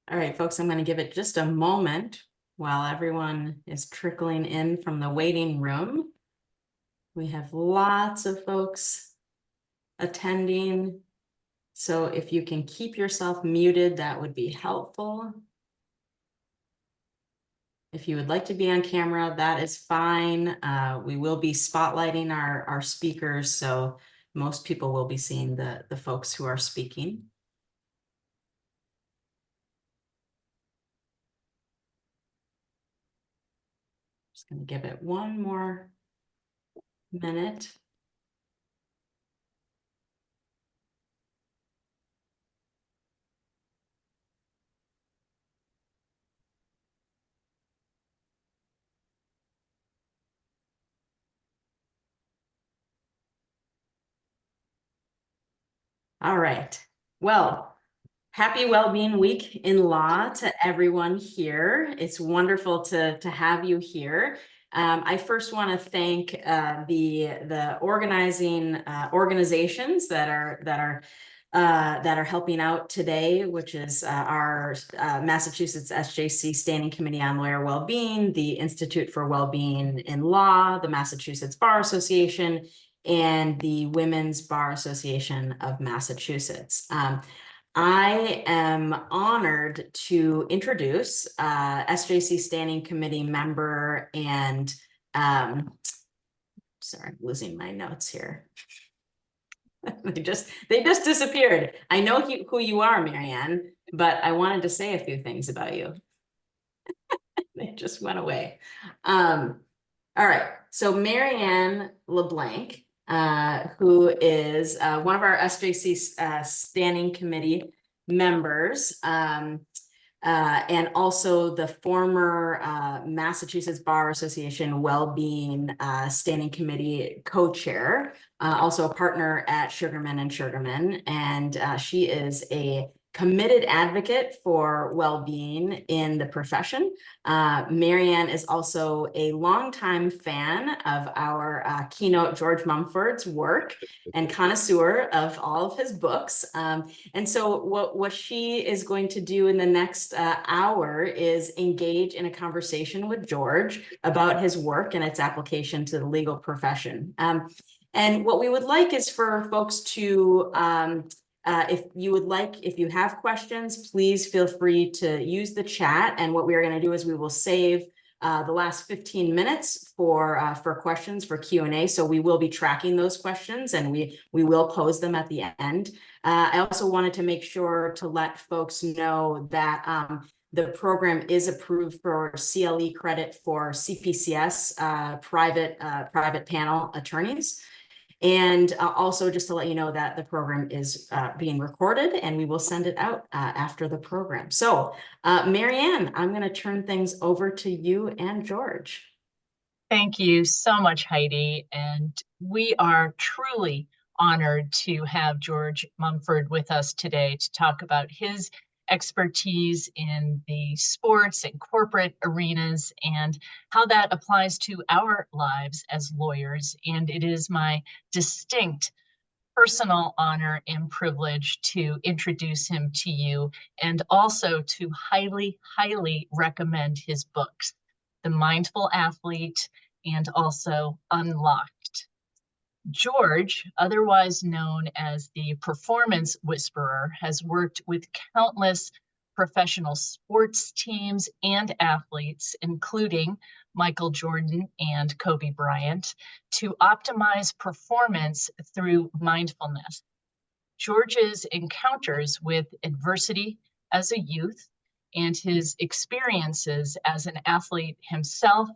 All right, folks, I'm going to give it just a moment while everyone is trickling in from the waiting room. We have lots of folks attending, so if you can keep yourself muted, that would be helpful. If you would like to be on camera, that is fine. We will be spotlighting our speakers, so most people will be seeing the folks who are speaking. Just going to give it one more minute. All right. Well, happy Wellbeing Week in Law to everyone here. It's wonderful to have you here. I first want to thank the organizing organizations that are helping out today, which is our Massachusetts SJC Standing Committee on Lawyer Wellbeing, the Institute for Wellbeing in Law, the Massachusetts Bar Association, and the Women's Bar Association of Massachusetts. I am honored to introduce SJC Standing Committee member and sorry, I'm losing my notes here. they just disappeared. I know who you are, Marianne, but I wanted to say a few things about you. They just went away. All right, so Marianne LeBlanc, who is one of our SJC Standing Committee members, and also the former Massachusetts Bar Association Wellbeing Standing Committee co-chair, also a partner at Sugarman and Sugarman, and she is a committed advocate for well-being in the profession. Marianne is also a longtime fan of our keynote George Mumford's work and connoisseur of all of his books. And so what she is going to do in the next hour is engage in a conversation with George about his work and its application to the legal profession. And what we would like is for folks to if you have questions, please feel free to use the chat. And what we are going to do is we will save the last 15 minutes for questions for Q&A. So we will be tracking those questions and we will pose them at the end. I also wanted to make sure to let folks know that the program is approved for CLE credit for CPCS private panel attorneys. And also just to let you know that the program is being recorded and we will send it out after the program. So Marianne, I'm going to turn things over to you and George. Thank you so much, Heidi. And we are truly honored to have George Mumford with us today to talk about his expertise in the sports and corporate arenas and how that applies to our lives as lawyers. And it is my distinct personal honor and privilege to introduce him to you and also to highly, highly recommend his books, The Mindful Athlete and also Unlocked. George, otherwise known as the Performance Whisperer, has worked with countless professional sports teams and athletes, including Michael Jordan and Kobe Bryant, to optimize performance through mindfulness. George's encounters with adversity as a youth and his experiences as an athlete himself,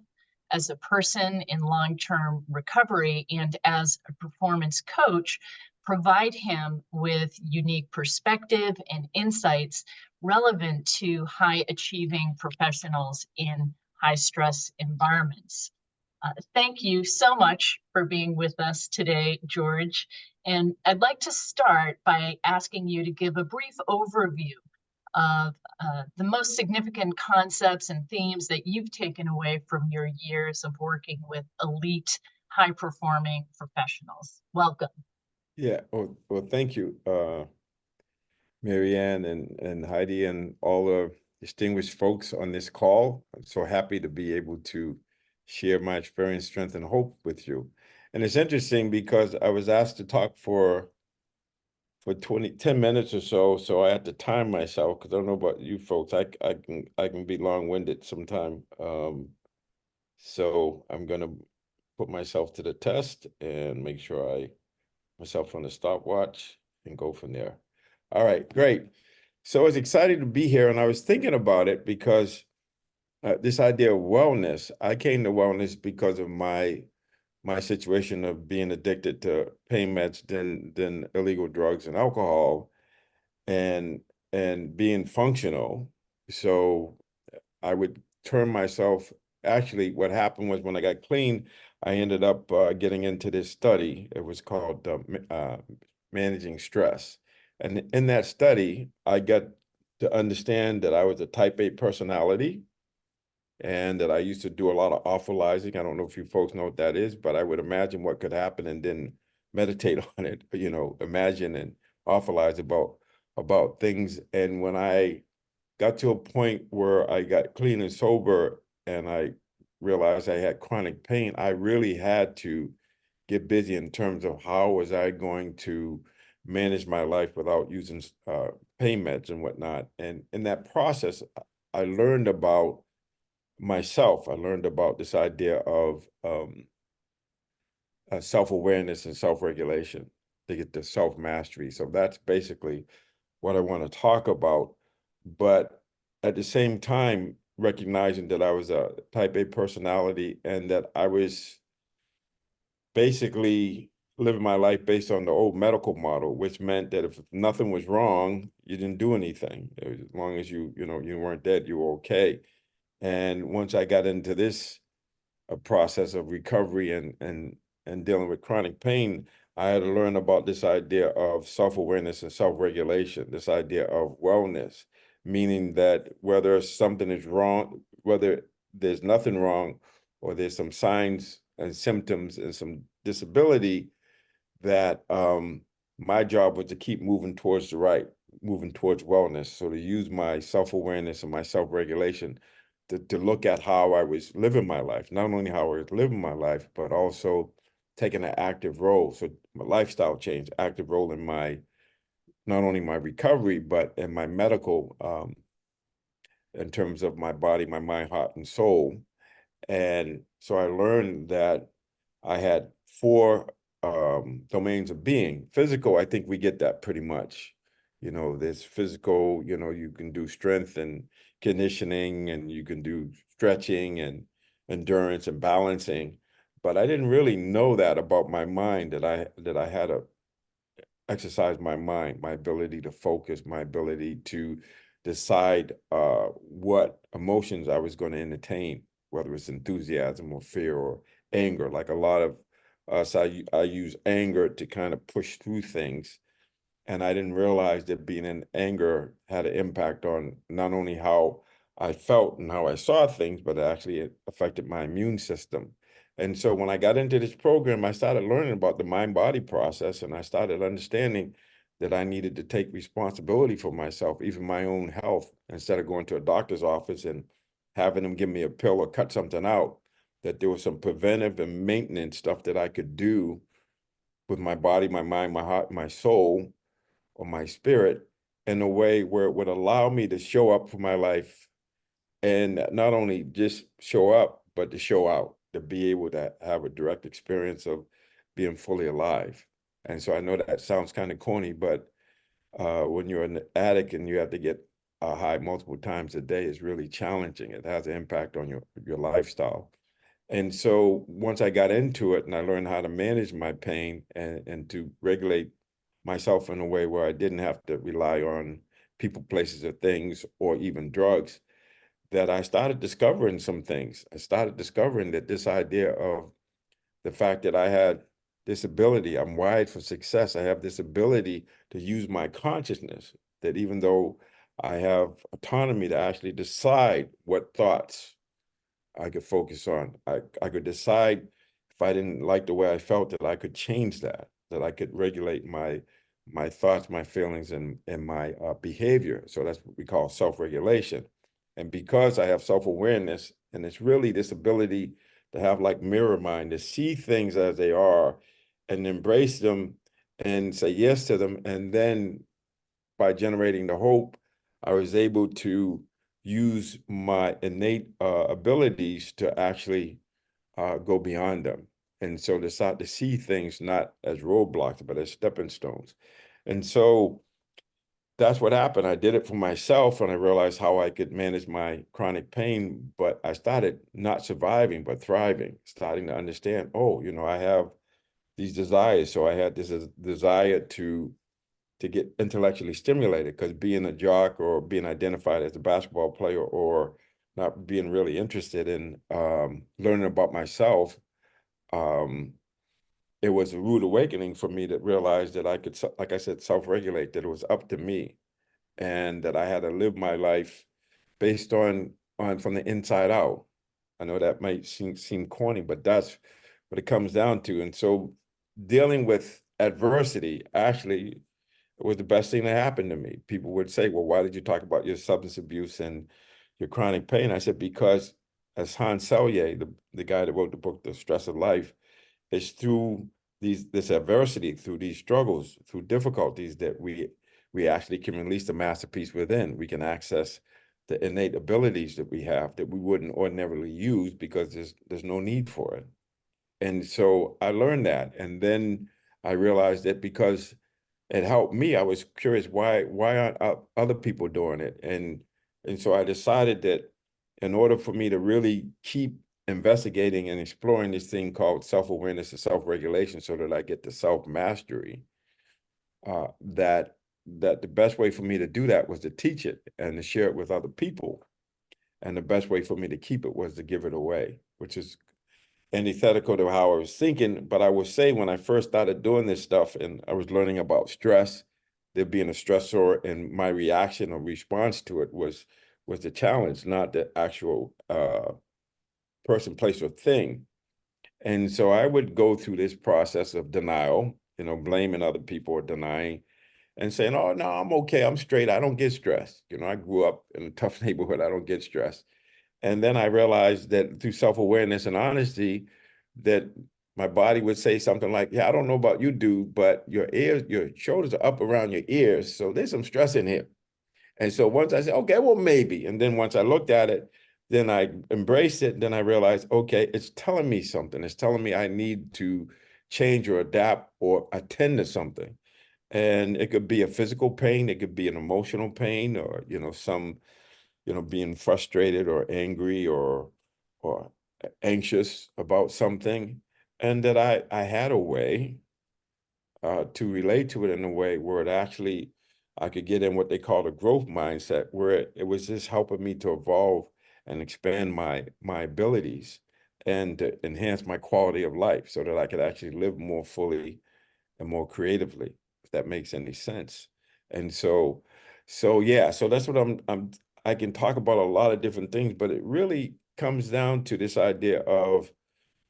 as a person in long-term recovery, and as a performance coach provide him with unique perspective and insights relevant to high-achieving professionals in high-stress environments. Thank you so much for being with us today, George. And I'd like to start by asking you to give a brief overview of the most significant concepts and themes that you've taken away from your years of working with elite, high-performing professionals. Welcome. Yeah, well, thank you. Marianne and Heidi and all the distinguished folks on this call. I'm so happy to be able to share my experience, strength, and hope with you. And it's interesting because I was asked to talk for 10 minutes or so, so I had to time myself because I don't know about you folks. I can be long-winded sometime. So I'm gonna put myself to the test and make sure I myself on the stopwatch and go from there. All right, great. So I was excited to be here, and I was thinking about it because this idea of wellness, I came to wellness because of my situation of being addicted to pain meds, then illegal drugs and alcohol, and being functional. So I would turn myself. Actually, what happened was when I got clean, I ended up getting into this study. It was called Managing Stress. And in that study, I got to understand that I was a type A personality and that I used to do a lot of awfulizing. I don't know if you folks know what that is, but I would imagine what could happen and then meditate on it, imagine and awfulize about things. And when I got to a point where I got clean and sober and I realized I had chronic pain, I really had to get busy in terms of how was I going to manage my life without using pain meds and whatnot. And in that process, I learned about myself. I learned about this idea of self-awareness and self-regulation to get to self-mastery. So that's basically what I want to talk about. But at the same time, recognizing that I was a type A personality and that I was basically living my life based on the old medical model, which meant that if nothing was wrong, you didn't do anything. As long as you weren't dead, you were okay. And once I got into this process of recovery and dealing with chronic pain, I had to learn about this idea of self-awareness and self-regulation, this idea of wellness, meaning that whether something is wrong, whether there's nothing wrong, or there's some signs and symptoms and some disability, that my job was to keep moving towards the right, moving towards wellness. So to use my self-awareness and my self-regulation to look at how I was living my life, not only how I was living my life, but also taking an active role. So my lifestyle change, active role in not only my recovery, but in my medical, in terms of my body, my mind, heart, and soul. And so I learned that I had four domains of being. Physical, I think we get that pretty much. There's physical, you can do strength and conditioning, and you can do stretching and endurance and balancing. But I didn't really know that about my mind, that I had to exercise my mind, my ability to focus, my ability to decide what emotions I was going to entertain, whether it's enthusiasm or fear or anger. Like a lot of us, I use anger to kind of push through things. And I didn't realize that being in anger had an impact on not only how I felt and how I saw things, but actually it affected my immune system. And so when I got into this program, I started learning about the mind-body process, and I started understanding that I needed to take responsibility for myself, even my own health, instead of going to a doctor's office and having them give me a pill or cut something out, that there was some preventive and maintenance stuff that I could do with my body, my mind, my heart, my soul, or my spirit, in a way where it would allow me to show up for my life, and not only just show up, but to show out, to be able to have a direct experience of being fully alive. And so I know that sounds kind of corny, but when you're an addict and you have to get high multiple times a day, it's really challenging. It has an impact on your lifestyle. And so once I got into it and I learned how to manage my pain and to regulate myself in a way where I didn't have to rely on people, places, or things, or even drugs, that I started discovering some things. I started discovering that this idea of the fact that I had this ability, I'm wired for success. I have this ability to use my consciousness, that even though I have autonomy to actually decide what thoughts I could focus on. I could decide if I didn't like the way I felt, that I could change that I could regulate my thoughts, my feelings, and my behavior. So that's what we call self-regulation. And because I have self-awareness, and it's really this ability to have like mirror mind, to see things as they are and embrace them and say yes to them. And then by generating the hope, I was able to use my innate abilities to actually go beyond them. And so to start to see things not as roadblocks, but as stepping stones. And so that's what happened. I did it for myself, and I realized how I could manage my chronic pain, but I started not surviving, but thriving, starting to understand, oh, I have these desires. So I had this desire to get intellectually stimulated, because being a jock or being identified as a basketball player or not being really interested in learning about myself, it was a rude awakening for me to realize that I could, like I said, self-regulate, that it was up to me, and that I had to live my life based on from the inside out. I know that might seem corny, but that's what it comes down to. And so dealing with adversity actually was the best thing that happened to me. People would say, well, why did you talk about your substance abuse and your chronic pain? I said, because as Hans Selye, the guy that wrote the book, The Stress of Life, it's through this adversity, through these struggles, through difficulties, that we actually can release the masterpiece within. We can access the innate abilities that we have that we wouldn't ordinarily use because there's no need for it. And so I learned that. And then I realized that because it helped me, I was curious, why aren't other people doing it? And so I decided that in order for me to really keep investigating and exploring this thing called self-awareness and self-regulation, so that I get to self-mastery, that the best way for me to do that was to teach it and to share it with other people. And the best way for me to keep it was to give it away, which is antithetical to how I was thinking. But I would say when I first started doing this stuff and I was learning about stress, there being a stressor, and my reaction or response to it was the challenge, not the actual person, place, or thing. And so I would go through this process of denial, blaming other people or denying and saying, oh, no, I'm okay. I'm straight. I don't get stressed. I grew up in a tough neighborhood. I don't get stressed. And then I realized that through self-awareness and honesty, that my body would say something like, yeah, I don't know about you, dude, but your shoulders are up around your ears. So there's some stress in here. And so once I said, okay, well, maybe. And then once I looked at it, then I embraced it. Then I realized, okay, it's telling me something. It's telling me I need to change or adapt or attend to something. And it could be a physical pain. It could be an emotional pain, or, being frustrated or angry or anxious about something. And that I had a way to relate to it in a way where it actually, I could get in what they call a growth mindset, where it was just helping me to evolve and expand my abilities and to enhance my quality of life, so that I could actually live more fully and more creatively, if that makes any sense. And yeah, so that's what I can talk about a lot of different things, but it really comes down to this idea of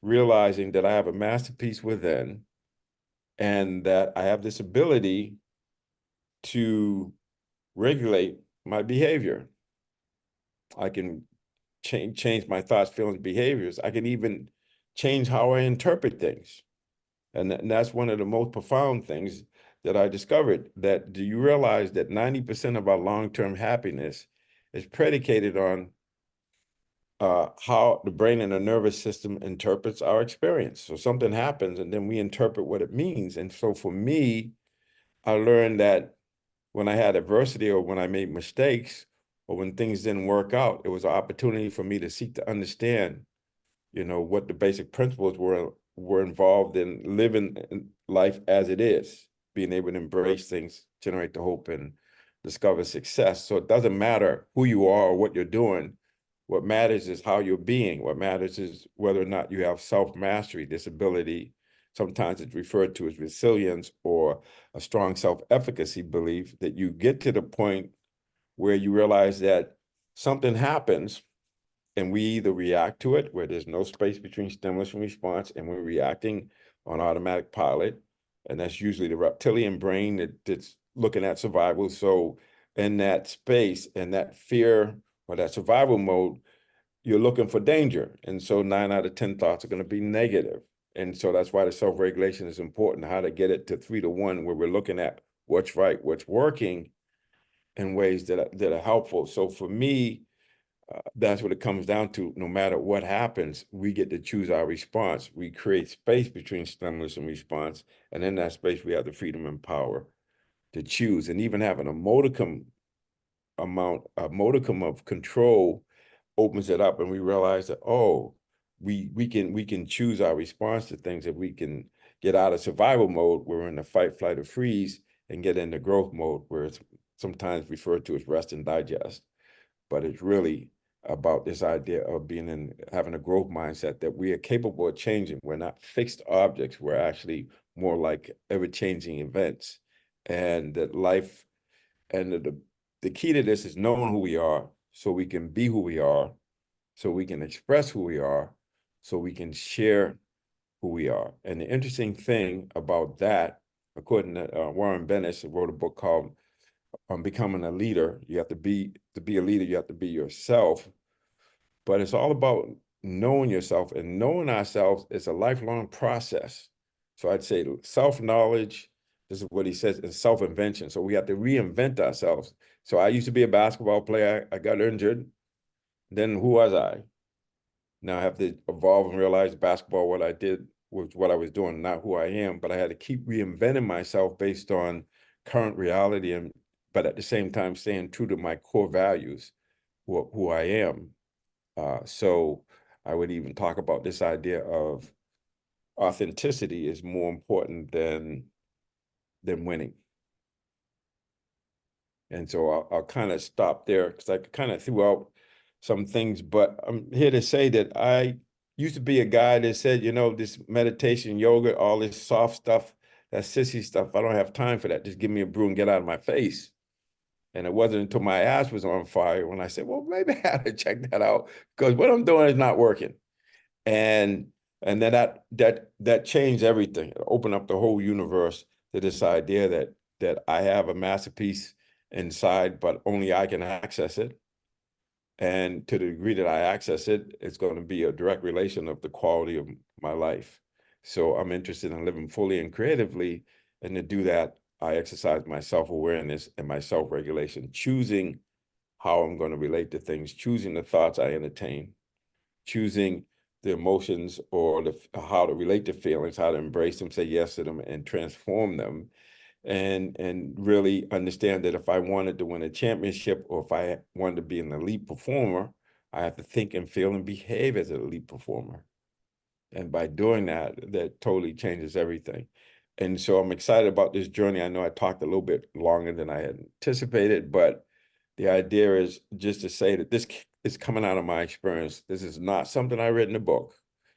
realizing that I have a masterpiece within, and that I have this ability to regulate my behavior. I can change my thoughts, feelings, behaviors. I can even change how I interpret things. And that's one of the most profound things that I discovered. That, do you realize that 90% of our long-term happiness is predicated on how the brain and the nervous system interprets our experience? So something happens and then we interpret what it means. And so for me, I learned that when I had adversity, or when I made mistakes, or when things didn't work out, it was an opportunity for me to seek to understand, what the basic principles were involved in living life as it is, being able to embrace things, generate the hope, and discover success. So it doesn't matter who you are or what you're doing. What matters is how you're being. What matters is whether or not you have self-mastery, this ability. Sometimes it's referred to as resilience, or a strong self-efficacy belief, that you get to the point where you realize that something happens and we either react to it, where there's no space between stimulus and response, and we're reacting on automatic pilot, And that's usually the reptilian brain that's looking at survival. So in that space, in that fear or that survival mode, you're looking for danger. And so 9 out of 10 thoughts are going to be negative. And so that's why the self-regulation is important, how to get it to 3 to 1, where we're looking at what's right, what's working in ways that are helpful. So for me, that's what it comes down to. No matter what happens, we get to choose our response. We create space between stimulus and response. And in that space, we have the freedom and power to choose. And even having a modicum of control opens it up, and we realize that, oh, we can choose our response to things. If we can get out of survival mode, we're in the fight, flight, or freeze, and get into growth mode, where it's sometimes referred to as rest and digest. But it's really about this idea of having a growth mindset, that we are capable of changing. We're not fixed objects. We're actually more like ever-changing events, and that life, and the key to this is knowing who we are, so we can be who we are, so we can express who we are, so we can share who we are. And the interesting thing about that, according to Warren Bennis, wrote a book called Becoming a Leader. You have to be a leader, you have to be yourself. But it's all about knowing yourself, and knowing ourselves is a lifelong process. So I'd say self-knowledge, this is what he says, is self-invention. So we have to reinvent ourselves. So I used to be a basketball player. I got injured. Then who was I? Now I have to evolve and realize basketball, what I did was what I was doing, not who I am. But I had to keep reinventing myself based on current reality, but at the same time staying true to my core values, who I am. So I would even talk about this idea of authenticity is more important than winning. And so I'll kind of stop there, because I kind of threw out some things, but I'm here to say that I used to be a guy that said, this meditation, yoga, all this soft stuff, that sissy stuff, I don't have time for that. Just give me a brew and get out of my face. And it wasn't until my ass was on fire when I said, well, maybe I had to check that out, because what I'm doing is not working. And then that changed everything. It opened up the whole universe to this idea that I have a masterpiece inside, but only I can access it. And to the degree that I access it, it's going to be a direct relation of the quality of my life. So I'm interested in living fully and creatively. And to do that, I exercise my self-awareness and my self-regulation, choosing how I'm going to relate to things, choosing the thoughts I entertain, choosing the emotions, or how to relate to feelings, how to embrace them, say yes to them, and transform them. And really understand that if I wanted to win a championship, or if I wanted to be an elite performer, I have to think and feel and behave as an elite performer. And by doing that, that totally changes everything. And so I'm excited about this journey. I know I talked a little bit longer than I had anticipated, but the idea is just to say that this is coming out of my experience. This is not something I read in a book,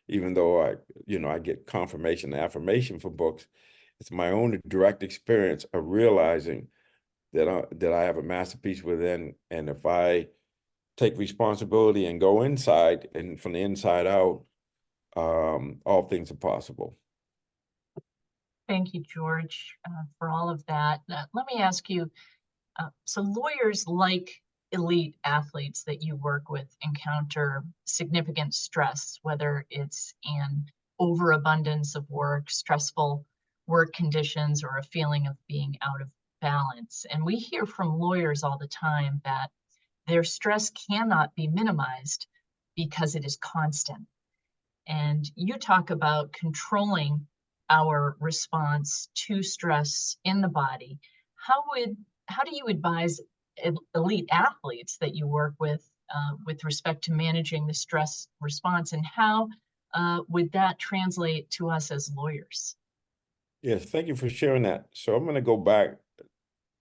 even though I get confirmation and affirmation for books. It's my own direct experience of realizing that I have a masterpiece within, and if I take responsibility and go inside, and from the inside out, all things are possible. Thank you, George, for all of that. Let me ask you, so lawyers, like elite athletes that you work with, encounter significant stress, whether it's an overabundance of work, stressful work conditions, or a feeling of being out of balance. And we hear from lawyers all the time that their stress cannot be minimized because it is constant. And you talk about controlling our response to stress in the body. How do you advise elite athletes that you work with respect to managing the stress response, and how would that translate to us as lawyers? Yes, thank you for sharing that. So I'm going to go back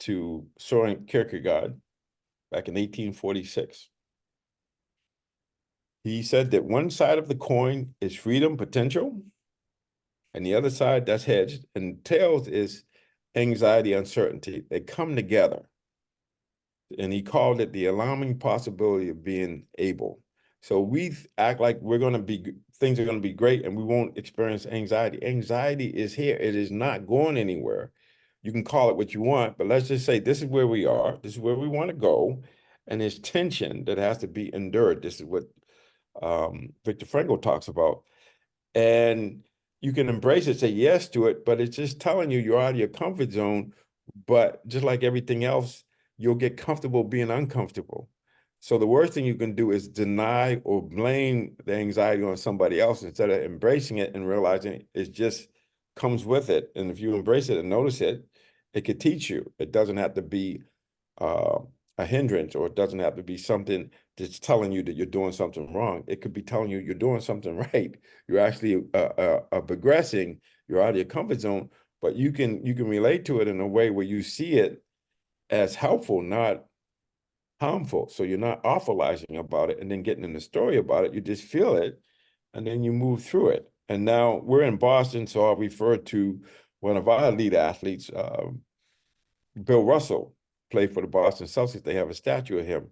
to Soren Kierkegaard back in 1846. He said that one side of the coin is freedom, potential, and the other side, that's hedged, and tails is anxiety, uncertainty. They come together. And he called it the alarming possibility of being able. So we act like we're going to be things are going to be great and we won't experience anxiety. Anxiety is here. It is not going anywhere. You can call it what you want, but let's just say this is where we are. This is where we want to go. And there's tension that has to be endured. This is what Viktor Frankl talks about. And you can embrace it, say yes to it, but it's just telling you you're out of your comfort zone. But just like everything else, you'll get comfortable being uncomfortable. So the worst thing you can do is deny or blame the anxiety on somebody else instead of embracing it and realizing it just comes with it. And if you embrace it and notice it, it could teach you. It doesn't have to be uh, a hindrance, or it doesn't have to be something that's telling you that you're doing something wrong. It could be telling you you're doing something right. You're actually progressing. You're out of your comfort zone, but you can relate to it in a way where you see it as helpful, not harmful. So you're not awfulizing about it and then getting in the story about it. You just feel it and then you move through it. And now we're in Boston, so I'll refer to one of our elite athletes, Bill Russell, played for the Boston Celtics. They have a statue of him.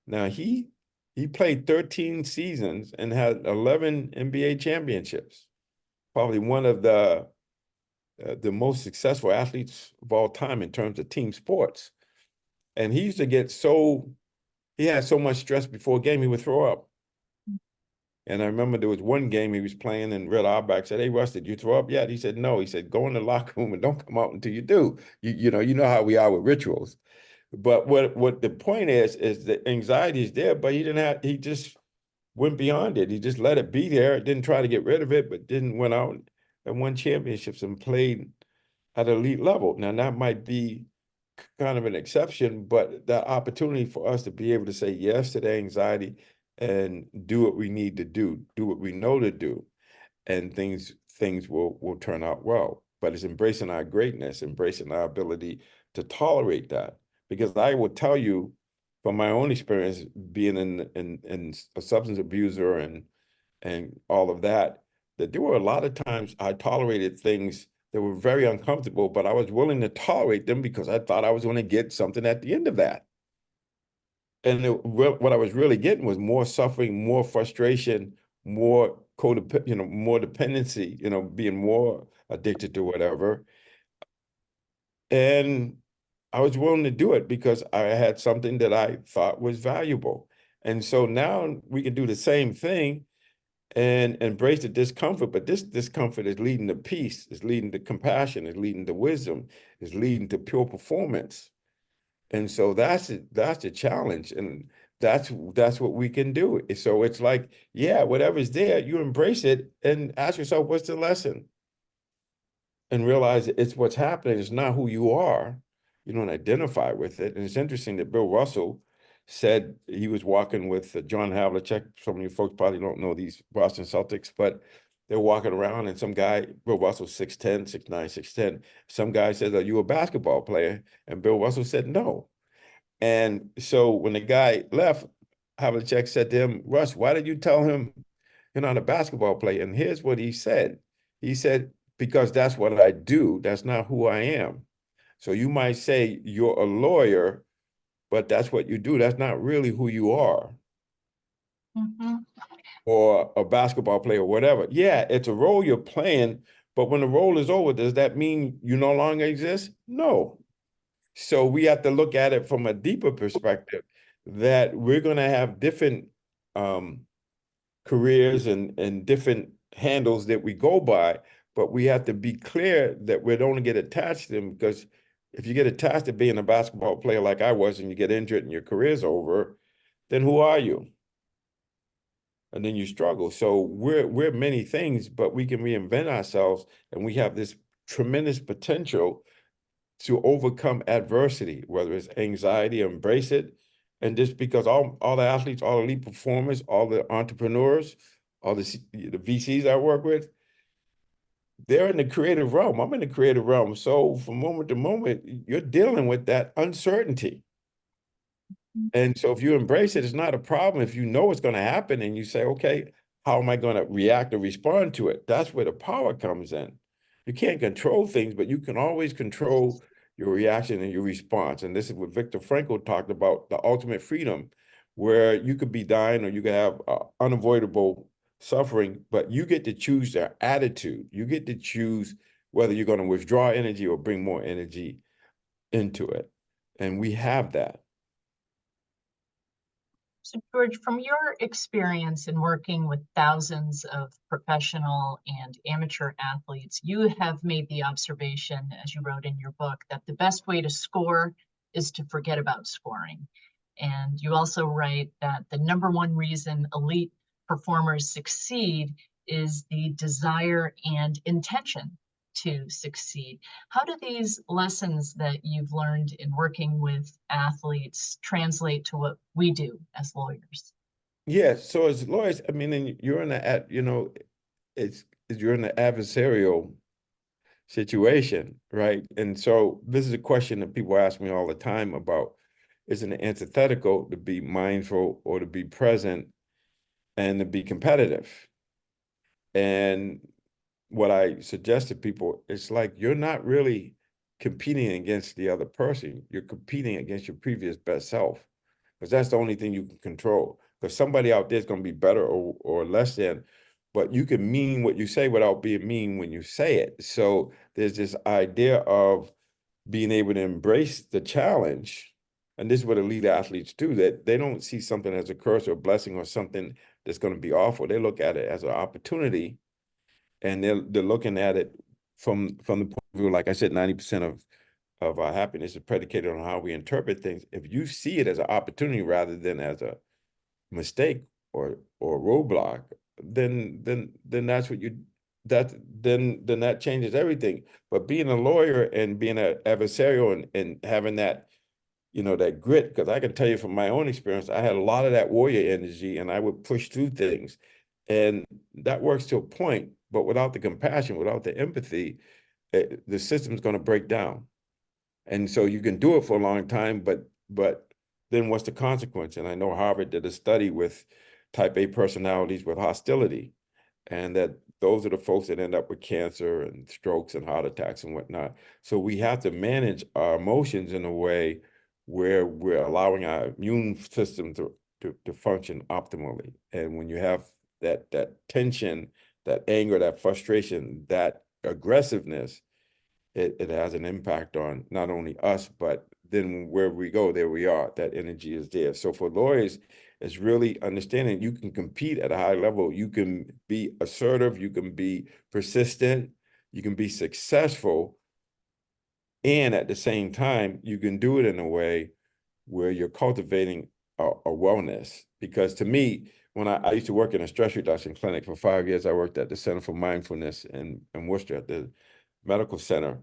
Now he played 13 seasons and had 11 NBA championships. Probably one of the most successful athletes of all time in terms of team sports. And he used to get he had so much stress before a game he would throw up. And I remember there was one game he was playing and Red Auerbach said, "Hey, Russ, did you throw up yet?" He said, "No." He said, "Go in the locker room and don't come out until you do." You know how we are with rituals. But what the point is that anxiety is there, but he just went beyond it. He just let it be there, didn't try to get rid of it, but didn't went out and won championships and played at elite level. Now that might be kind of an exception, but that opportunity for us to be able to say yes to the anxiety and do what we need to do what we know to do, and things will turn out well. But it's embracing our greatness, embracing our ability to tolerate that. Because I will tell you from my own experience being in a substance abuser and all of that, that there were a lot of times I tolerated things that were very uncomfortable, but I was willing to tolerate them because I thought I was going to get something at the end of that. And what I was really getting was more suffering, more frustration, more more dependency, being more addicted to whatever. And I was willing to do it because I had something that I thought was valuable. And so now we can do the same thing and embrace the discomfort, but this discomfort is leading to peace, is leading to compassion, is leading to wisdom, is leading to pure performance. And so that's the challenge, and that's what we can do. So it's like, yeah, whatever's there, you embrace it and ask yourself, what's the lesson? And realize it's what's happening. It's not who you are. You don't identify with it. And it's interesting that Bill Russell said he was walking with John Havlicek. Some of you folks probably don't know these Boston Celtics, but they're walking around and some guy, Bill Russell, 6'10", 6'9", 6'10". Some guy says, "Are you a basketball player?" And Bill Russell said, "No." And so when the guy left, Havlicek said to him, "Russ, why did you tell him you're not a basketball player?" And here's what he said. He said, "Because that's what I do. That's not who I am." So you might say you're a lawyer, but that's what you do. That's not really who you are. Mm-hmm. Or a basketball player or whatever. Yeah, it's a role you're playing, but when the role is over, does that mean you no longer exist? No. So we have to look at it from a deeper perspective, that we're going to have different careers and different handles that we go by, but we have to be clear that we don't get attached to them, because if you get attached to being a basketball player like I was and you get injured and your career's over, then who are you? And then you struggle. So we're many things, but we can reinvent ourselves, and we have this tremendous potential to overcome adversity, whether it's anxiety, embrace it. And just because all the athletes, all the elite performers, all the entrepreneurs, all the VCs I work with, they're in the creative realm. I'm in the creative realm. So from moment to moment, you're dealing with that uncertainty. And so if you embrace it, it's not a problem. If you know it's going to happen and you say, okay, how am I going to react or respond to it? That's where the power comes in. You can't control things, but you can always control your reaction and your response. And this is what Viktor Frankl talked about, the ultimate freedom, where you could be dying or you could have unavoidable suffering, but you get to choose their attitude. You get to choose whether you're going to withdraw energy or bring more energy into it. And we have that. So George, from your experience in working with thousands of professional and amateur athletes, you have made the observation, as you wrote in your book, that the best way to score is to forget about scoring. And you also write that the number one reason elite performers succeed is the desire and intention to succeed. How do these lessons that you've learned in working with athletes translate to what we do as lawyers? Yeah, so as lawyers, I mean, and you're in a, you're in an adversarial situation, right? And so this is a question that people ask me all the time about, isn't it antithetical to be mindful or to be present and to be competitive? And what I suggest to people, it's like you're not really competing against the other person. You're competing against your previous best self, because that's the only thing you can control. Because somebody out there is going to be better or less than, but you can mean what you say without being mean when you say it. So there's this idea of being able to embrace the challenge. And this is what elite athletes do, that they don't see something as a curse or a blessing or something that's going to be awful. They look at it as an opportunity, and they're looking at it from the point of view, like I said, 90% of our happiness is predicated on how we interpret things. If you see it as an opportunity rather than as a mistake or roadblock, then that's what you then that changes everything. But being a lawyer and being an adversarial and having that, that grit, because I can tell you from my own experience, I had a lot of that warrior energy and I would push through things. And that works to a point, but without the compassion, without the empathy, the system's going to break down. And so you can do it for a long time, but then what's the consequence? And I know Harvard did a study with type A personalities with hostility, and that those are the folks that end up with cancer and strokes and heart attacks and whatnot. So we have to manage our emotions in a way where we're allowing our immune system to function optimally. And when you have that tension, that anger, that frustration, that aggressiveness, it has an impact on not only us, but then where we go, there we are, that energy is there. So for lawyers, it's really understanding you can compete at a high level. You can be assertive, you can be persistent, you can be successful. And at the same time, you can do it in a way where you're cultivating a wellness. Because to me, when I used to work in a stress reduction clinic for 5 years, I worked at the Center for Mindfulness in Worcester at the medical center.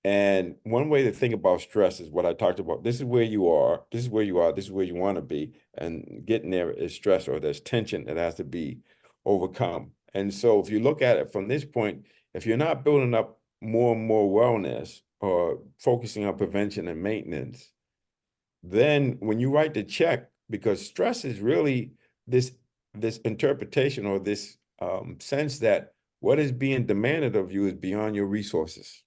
And one way to think about stress is what I talked about. This is where you are, this is where you are, this is where you want to be. And getting there is stress, or there's tension that has to be overcome. And so if you look at it from this point, if you're not building up more and more wellness or focusing on prevention and maintenance, then when you write the check, because stress is really this interpretation or this sense that what is being demanded of you is beyond your resources.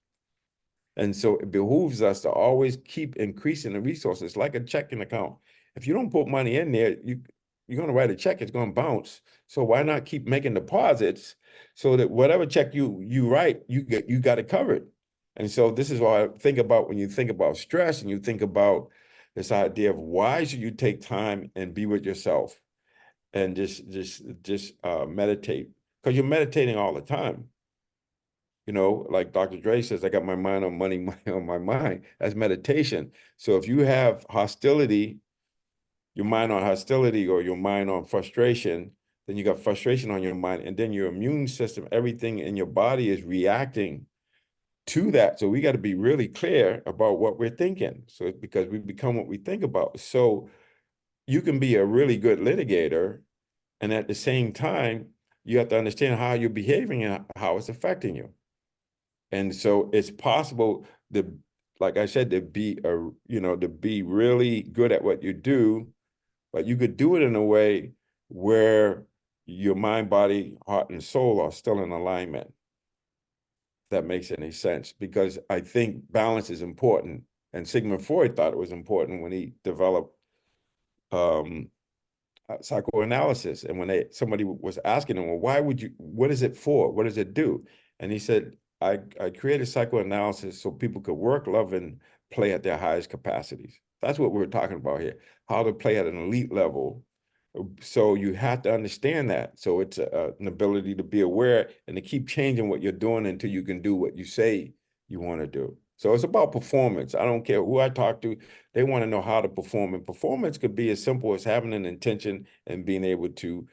And so it behooves us to always keep increasing the resources, like a checking account. If you don't put money in there, you're going to write a check, it's going to bounce. So why not keep making deposits so that whatever check you write, you got it covered. And so this is what I think about when you think about stress and you think about this idea of why should you take time and be with yourself and just meditate, because you're meditating all the time. Like Dr. Dre says, I got my mind on money, money on my mind. That's meditation. So if you have hostility, your mind on hostility or your mind on frustration, then you got frustration on your mind, and then your immune system, everything in your body is reacting to that. So we got to be really clear about what we're thinking. So it's because we become what we think about. So you can be a really good litigator, and at the same time, you have to understand how you're behaving and how it's affecting you. And so it's possible to, like I said, to be really good at what you do, but you could do it in a way where your mind, body, heart, and soul are still in alignment. If that makes any sense, because I think balance is important. And Sigmund Freud thought it was important when he developed psychoanalysis. And when somebody was asking him, well, what is it for? What does it do? And he said, I created psychoanalysis so people could work, love, and play at their highest capacities. That's what we're talking about here, how to play at an elite level. So you have to understand that. So it's an ability to be aware and to keep changing what you're doing until you can do what you say you want to do. So it's about performance. I don't care who I talk to, they want to know how to perform. And performance could be as simple as having an intention and being able to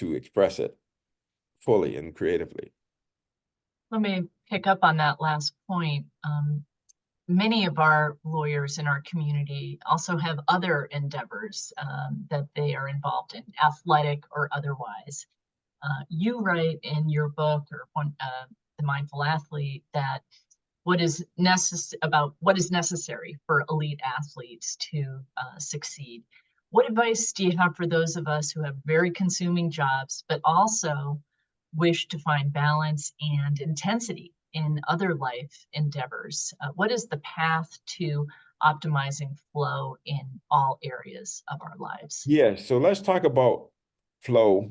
express it fully and creatively. Let me pick up on that last point. Many of our lawyers in our community also have other endeavors that they are involved in, athletic or otherwise. You write in your book, or The Mindful Athlete, that what is necessary for elite athletes to succeed. What advice do you have for those of us who have very consuming jobs, but also wish to find balance and intensity in other life endeavors? What is the path to optimizing flow in all areas of our lives? Yeah, so let's talk about flow,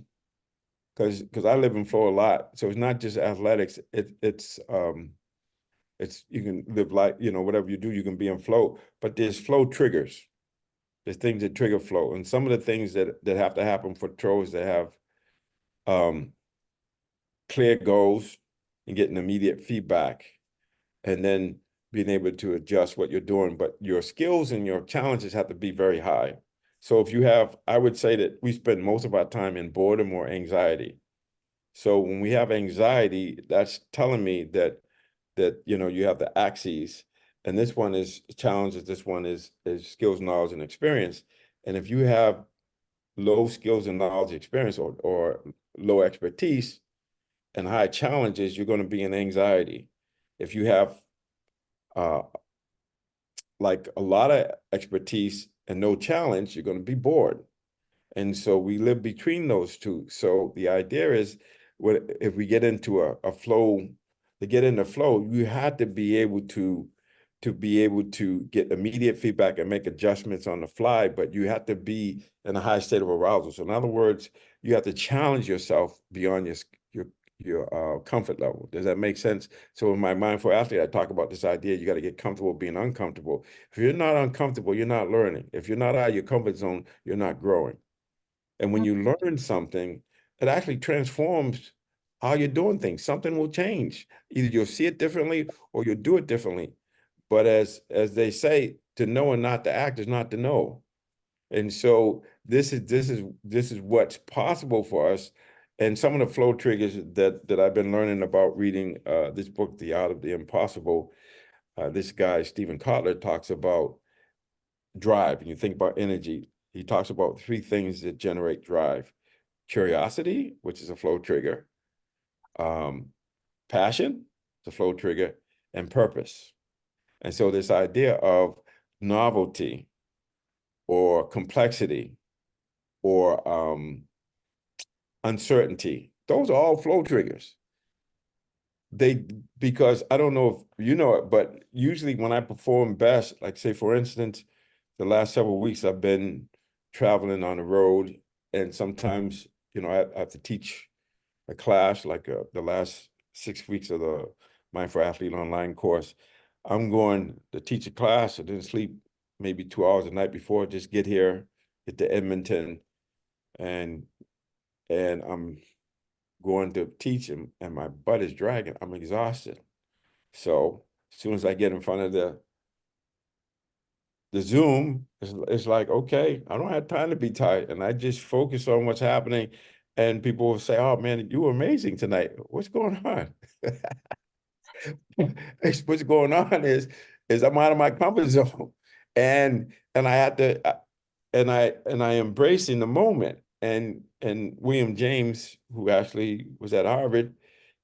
because I live in flow a lot. So it's not just athletics. It's you can live like, whatever you do, you can be in flow. But there's flow triggers. There's things that trigger flow, and some of the things that have to happen for pros that have clear goals and getting immediate feedback, and then being able to adjust what you're doing. But your skills and your challenges have to be very high. So if you have, I would say that we spend most of our time in boredom or anxiety. So when we have anxiety, that's telling me that you have the axes, and this one is challenges, this one is skills, knowledge, and experience. And if you have low skills and knowledge, experience, or low expertise and high challenges, you're going to be in anxiety. If you have like a lot of expertise and no challenge, you're going to be bored. And so we live between those two. So the idea is, if we get into a flow, to get into flow, you have to be able to get immediate feedback and make adjustments on the fly, but you have to be in a high state of arousal. So in other words, you have to challenge yourself beyond your comfort level. Does that make sense? So in my Mindful Athlete, I talk about this idea, you got to get comfortable being uncomfortable. If you're not uncomfortable, you're not learning. If you're not out of your comfort zone, you're not growing. And when you learn something, it actually transforms how you're doing things. Something will change. Either you'll see it differently or you'll do it differently. But as they say, to know and not to act is not to know. And so this is what's possible for us. And some of the flow triggers that I've been learning about reading this book, The Art of the Impossible. This guy, Stephen Kotler, talks about drive. And you think about energy, he talks about 3 things that generate drive: curiosity, which is a flow trigger, passion, the flow trigger, and purpose. And so this idea of novelty or complexity or uncertainty, those are all flow triggers. Because I don't know if you know it, but usually when I perform best, like say for instance, the last several weeks I've been traveling on the road, and sometimes, I have to teach a class, like the last 6 weeks of the Mindful Athlete online course. I'm going to teach a class and then sleep maybe 2 hours the night before, just get here, get to Edmonton, and I'm going to teach him, and my butt is dragging. I'm exhausted. So as soon as I get in front of the Zoom, it's like, okay, I don't have time to be tired. And I just focus on what's happening. And people will say, oh man, you were amazing tonight. What's going on? What's going on is I'm out of my comfort zone. And I had to and I embracing the moment. And William James, who actually was at Harvard,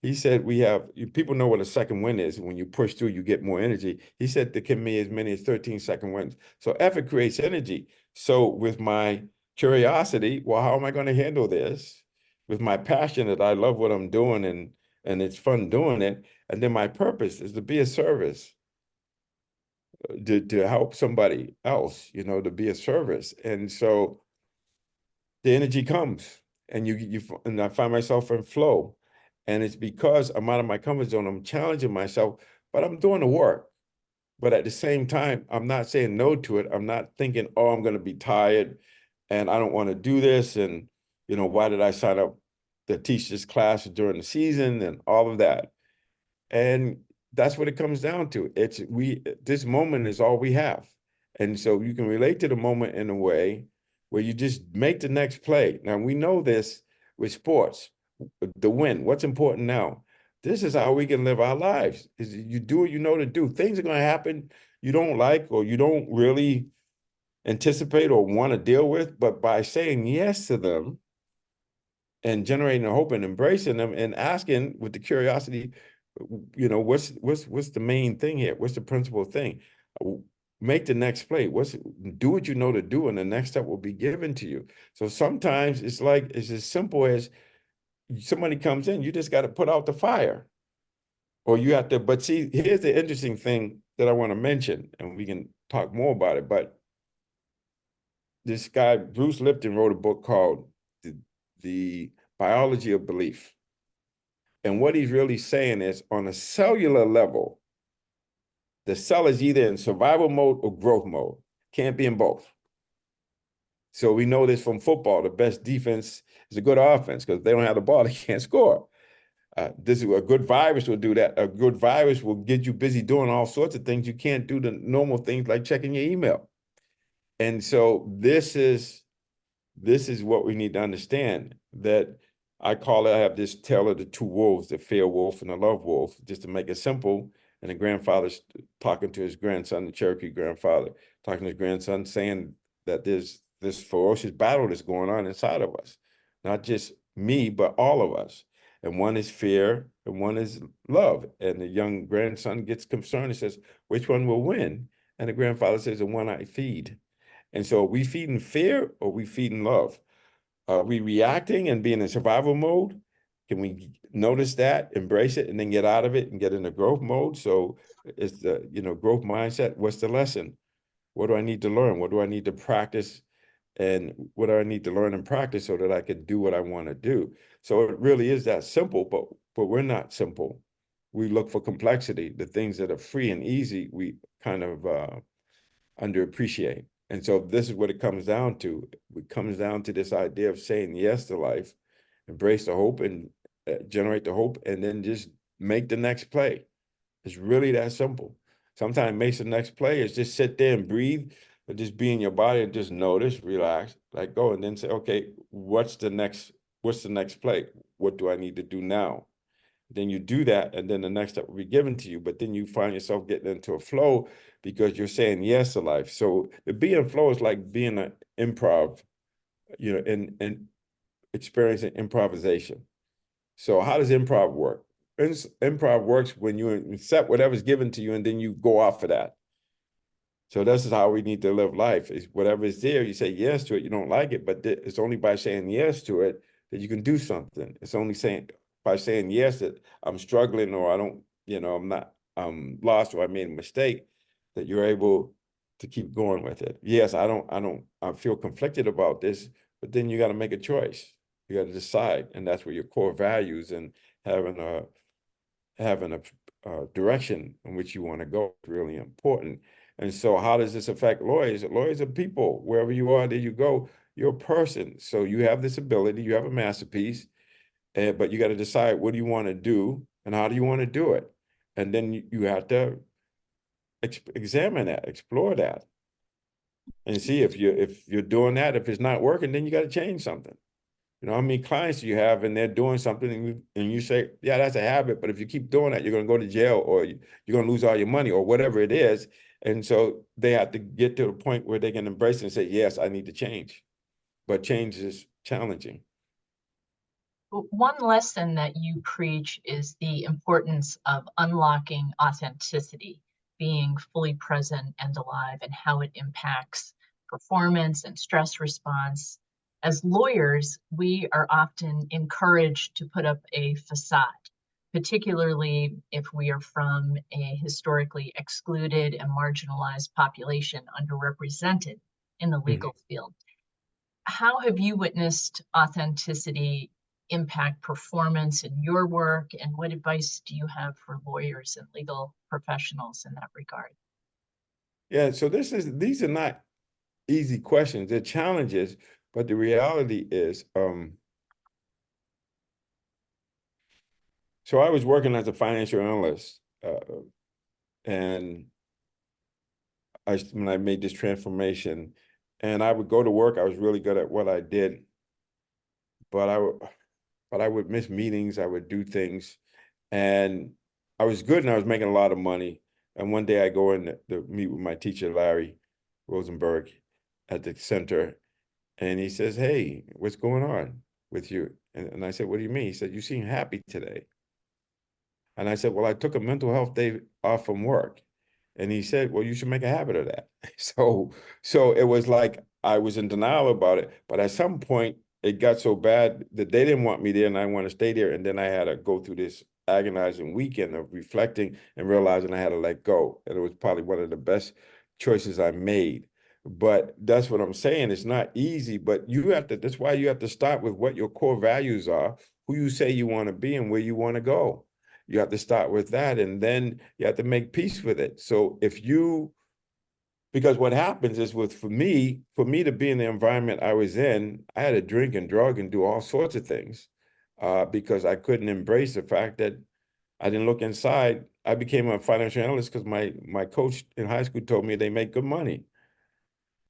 he said people know what a second wind is. When you push through, you get more energy. He said there can be as many as 13 second winds. So effort creates energy. So with my curiosity, well, how am I going to handle this? With my passion, that I love what I'm doing and it's fun doing it. And then my purpose is to be a service, to help somebody else, to be a service. And so the energy comes, and and I find myself in flow. And it's because I'm out of my comfort zone. I'm challenging myself, but I'm doing the work. But at the same time, I'm not saying no to it. I'm not thinking, oh, I'm going to be tired and I don't want to do this. And, why did I sign up to teach this class during the season and all of that? And that's what it comes down to. This moment is all we have. And so you can relate to the moment in a way where you just make the next play. Now, we know this with sports, the win. What's important now? This is how we can live our lives. Is you do what you know to do. Things are going to happen you don't like or you don't really anticipate or want to deal with, but by saying yes to them and generating a hope and embracing them and asking with the curiosity, what's the main thing here? What's the principal thing? Make the next play. Do what you know to do, and the next step will be given to you. So sometimes it's as simple as somebody comes in, you just got to put out the fire. Or you have to, but see, here's the interesting thing that I want to mention, and we can talk more about it. But this guy, Bruce Lipton, wrote a book called The Biology of Belief. And what he's really saying is, on a cellular level, the cell is either in survival mode or growth mode. Can't be in both. So we know this from football. The best defense is a good offense because if they don't have the ball, they can't score. This is a good virus will do that. A good virus will get you busy doing all sorts of things. You can't do the normal things like checking your email. And so this is what we need to understand, that I have this tale of the two wolves, the fear wolf and the love wolf, just to make it simple. And the grandfather's talking to his grandson, the Cherokee grandfather, talking to his grandson, saying that there's this ferocious battle that's going on inside of us, not just me, but all of us. And one is fear and one is love. And the young grandson gets concerned and says, which one will win? And the grandfather says, the one I feed. And so are we feeding fear or are we feeding love? Are we reacting and being in survival mode? Can we notice that, embrace it, and then get out of it and get into growth mode? So it's the, growth mindset. What's the lesson? What do I need to learn? What do I need to practice? And what do I need to learn and practice so that I can do what I want to do? So it really is that simple, but we're not simple. We look for complexity. The things that are free and easy, we kind of underappreciate. And so this is what it comes down to. It comes down to this idea of saying yes to life, embrace the hope and generate the hope, and then just make the next play. It's really that simple. Sometimes makes the next play is just sit there and breathe, or just be in your body and just notice, relax, let go, and then say, okay, what's the next play? What do I need to do now? Then you do that, and then the next step will be given to you. But then you find yourself getting into a flow because you're saying yes to life. So the be in flow is like being an improv, and experiencing improvisation. So how does improv work? Improv works when you accept whatever's given to you, and then you go off of that. So this is how we need to live life. Is whatever is there, you say yes to it. You don't like it, but it's only by saying yes to it that you can do something. It's only by saying yes that I'm struggling or I don't, I'm lost or I made a mistake, that you're able to keep going with it. Yes, I feel conflicted about this, but then you got to make a choice. You got to decide, and that's where your core values and having a direction in which you want to go is really important. And so how does this affect lawyers? Lawyers are people. Wherever you are, there you go. You're a person. So you have this ability, you have a masterpiece, but you got to decide what do you want to do and how do you want to do it? And then you have to examine that, explore that, and see if you're doing that. If it's not working, then you got to change something. How many clients you have and they're doing something and you say, yeah, that's a habit, but if you keep doing that, you're going to go to jail or you're going to lose all your money or whatever it is. And so they have to get to the point where they can embrace it and say, yes, I need to change. But change is challenging. One lesson that you preach is the importance of unlocking authenticity, being fully present and alive, and how it impacts performance and stress response. As lawyers, we are often encouraged to put up a facade, particularly if we are from a historically excluded and marginalized population, underrepresented in the legal field. how have you witnessed authenticity impact performance in your work? And what advice do you have for lawyers and legal professionals in that regard? Yeah, so these are not easy questions. They're challenges, but the reality is, so I was working as a financial analyst, and when I made this transformation, and I would go to work, I was really good at what I did, but I would miss meetings, I would do things, and I was good and I was making a lot of money. And one day I go in to meet with my teacher, Larry Rosenberg, at the center, and he says, "Hey, what's going on with you?" And I said, "What do you mean?" He said, "You seem happy today." And I said, "Well, I took a mental health day off from work." And he said, "Well, you should make a habit of that." So it was like I was in denial about it. But at some point, it got so bad that they didn't want me there and I want to stay there. And then I had to go through this agonizing weekend of reflecting and realizing I had to let go. And it was probably one of the best choices I made. But that's what I'm saying. It's not easy, but that's why you have to start with what your core values are, who you say you want to be, and where you want to go. You have to start with that, and then you have to make peace with it. So because what happens is for me to be in the environment I was in, I had to drink and drug and do all sorts of things, because I couldn't embrace the fact that I didn't look inside. I became a financial analyst because my coach in high school told me they make good money.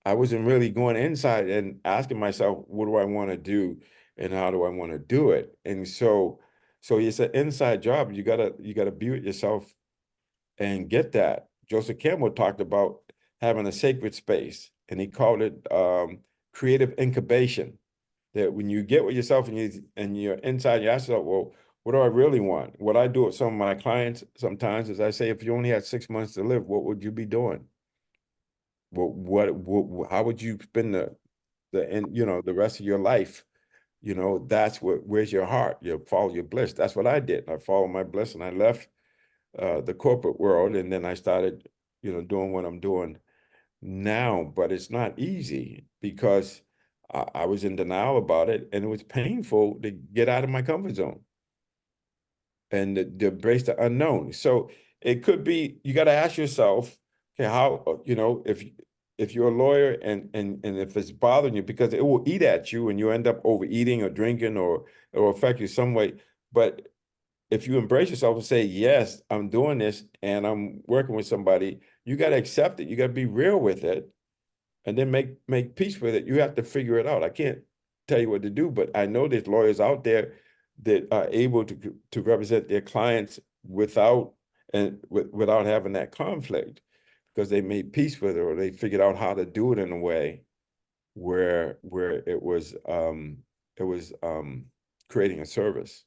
I wasn't really going inside and asking myself, what do I want to do and how do I want to do it? And so it's an inside job. You gotta be with yourself and get that. Joseph Campbell talked about having a sacred space, and he called it creative incubation. That when you get with yourself and you're inside, you ask yourself, well, what do I really want? What I do with some of my clients sometimes is I say, if you only had 6 months to live, what would you be doing? How would you spend the rest of your life? That's where's your heart? You follow your bliss. That's what I did. I followed my bliss and I left the corporate world, and then I started, doing what I'm doing now. But it's not easy because I was in denial about it, and it was painful to get out of my comfort zone and to embrace the unknown. So it could be, you got to ask yourself, okay, how, if you're a lawyer and if it's bothering you, because it will eat at you and you end up overeating or drinking or it will affect you some way. But if you embrace yourself and say, yes, I'm doing this and I'm working with somebody, you got to accept it. You got to be real with it and then make peace with it. You have to figure it out. I can't tell you what to do, but I know there's lawyers out there that are able to represent their clients without having that conflict, because they made peace with it or they figured out how to do it in a way where it was creating a service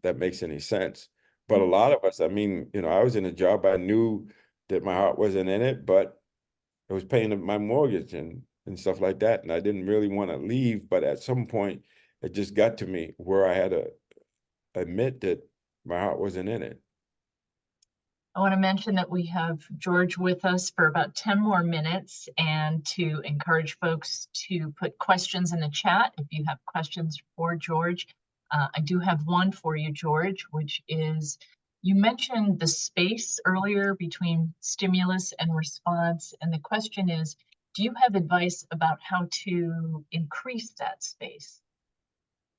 that makes any sense. But a lot of us, I mean, I was in a job, I knew that my heart wasn't in it, but it was paying my mortgage and stuff like that. And I didn't really want to leave, but at some point it just got to me where I had to admit that my heart wasn't in it. I want to mention that we have George with us for about 10 more minutes, and to encourage folks to put questions in the chat if you have questions for George. I do have one for you, George, which is, you mentioned the space earlier between stimulus and response, and the question is, do you have advice about how to increase that space?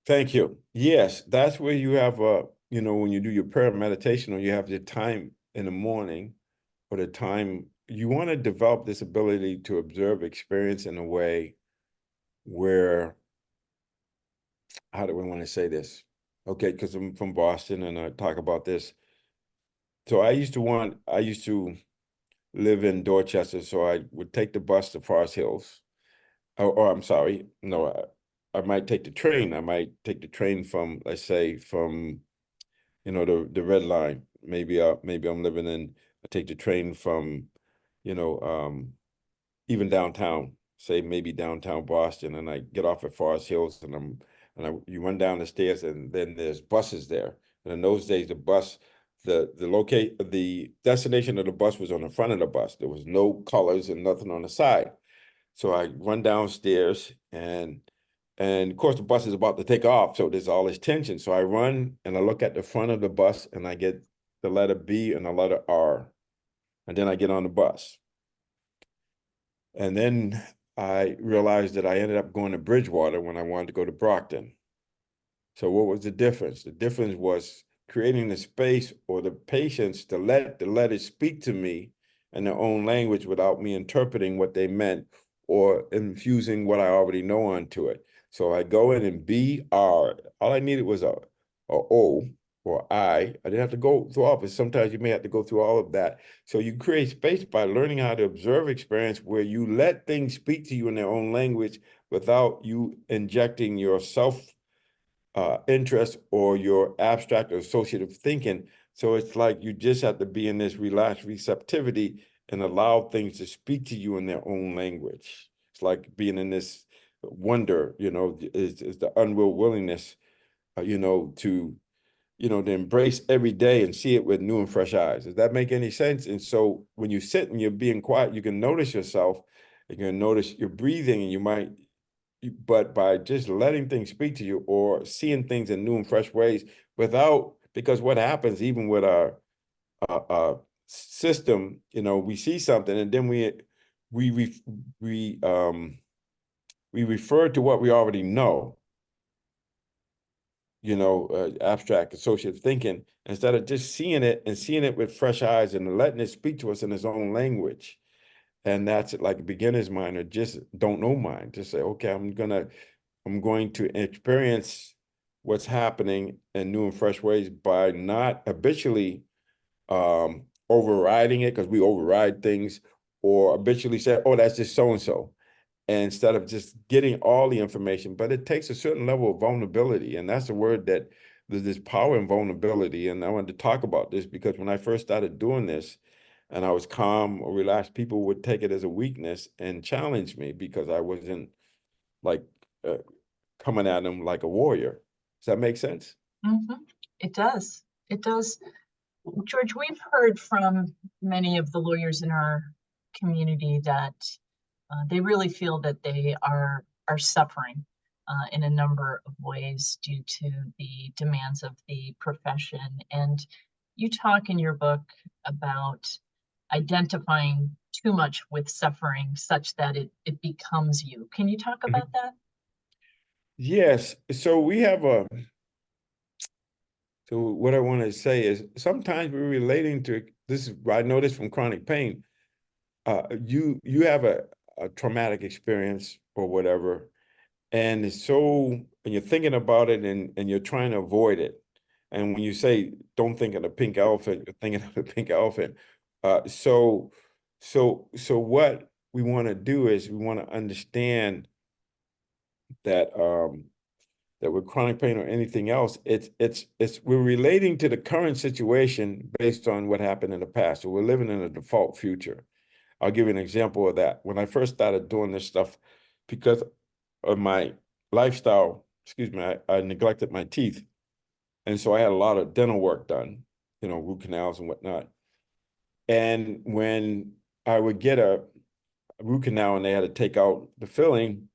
Thank you. Yes, that's where you have when you do your prayer meditation, or you have your time in the morning, or the time you want to develop this ability to observe experience in a way where, how do we want to say this? Okay, because I'm from Boston and I talk about this. So I used to live in Dorchester, so I would take the bus to Forest Hills. Or I'm sorry, no, I might take the train. I might take the train from, let's say, from the red line. Maybe I'm living I take the train from, you know, even downtown, say maybe downtown Boston, and I get off at Forest Hills, you run down the stairs, and then there's buses there. And in those days, the destination of the bus was on the front of the bus. There was no colors and nothing on the side. So I run downstairs, and And of course, the bus is about to take off, so there's all this tension. So I run and I look at the front of the bus and I get the letter B and the letter R. And then I get on the bus. And then I realized that I ended up going to Bridgewater when I wanted to go to Brockton. So what was the difference? The difference was creating the space or the patience to let the letters speak to me in their own language without me interpreting what they meant or infusing what I already know onto it. So I go in and B, R. All I needed was a O or I. didn't have to go through all of it. Sometimes you may have to go through all of that. So you create space by learning how to observe experience where you let things speak to you in their own language without you injecting yourself interest or your abstract or associative thinking. So it's like you just have to be in this relaxed receptivity and allow things to speak to you in their own language. It's like being in this wonder, is the willingness, to embrace every day and see it with new and fresh eyes. Does that make any sense? And so when you sit and you're being quiet, you can notice yourself, you can notice your breathing, and but by just letting things speak to you or seeing things in new and fresh ways because what happens even with our system, we see something and then we refer to what we already know, abstract associative thinking, instead of just seeing it and seeing it with fresh eyes and letting it speak to us in its own language. And that's like a beginner's mind or just don't know mind. Just say, okay, I'm going to experience what's happening in new and fresh ways by not habitually overriding it, because we override things, or habitually say, oh, that's just so-and-so. And instead of just getting all the information, but it takes a certain level of vulnerability. And that's the word that there's this power in vulnerability. And I wanted to talk about this because when I first started doing this and I was calm or relaxed, people would take it as a weakness and challenge me because I wasn't like coming at them like a warrior. Does that make sense? Mhm. It does. It does. George, we've heard from many of the lawyers in our community that they really feel that they are suffering in a number of ways due to the demands of the profession. And you talk in your book about identifying too much with suffering such that it becomes you. Can you talk about that? Yes. So what I want to say is sometimes we're relating to this. I know this from chronic pain. You have a traumatic experience or whatever, and you're thinking about it and you're trying to avoid it. And when you say don't think of the pink elephant, you're thinking of the pink elephant. So what we want to do is we want to understand that that with chronic pain or anything else, we're relating to the current situation based on what happened in the past. So we're living in a default future. I'll give you an example of that. When I first started doing this stuff, because of my lifestyle, excuse me, I neglected my teeth. And so I had a lot of dental work done, root canals and whatnot. And when I would get a root canal and they had to take out the filling,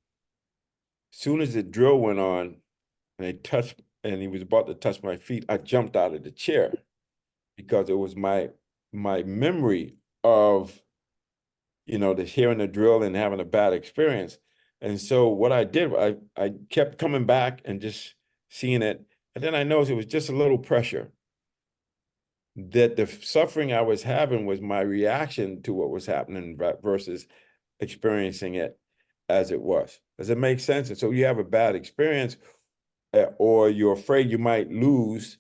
soon as the drill went on, and he was about to touch my feet, I jumped out of the chair because it was my memory of, the hearing the drill and having a bad experience. And so what I did, I kept coming back and just seeing it. And then I noticed it was just a little pressure, that the suffering I was having was my reaction to what was happening versus experiencing it as it was. Does it make sense? And so you have a bad experience, or you're afraid you might lose.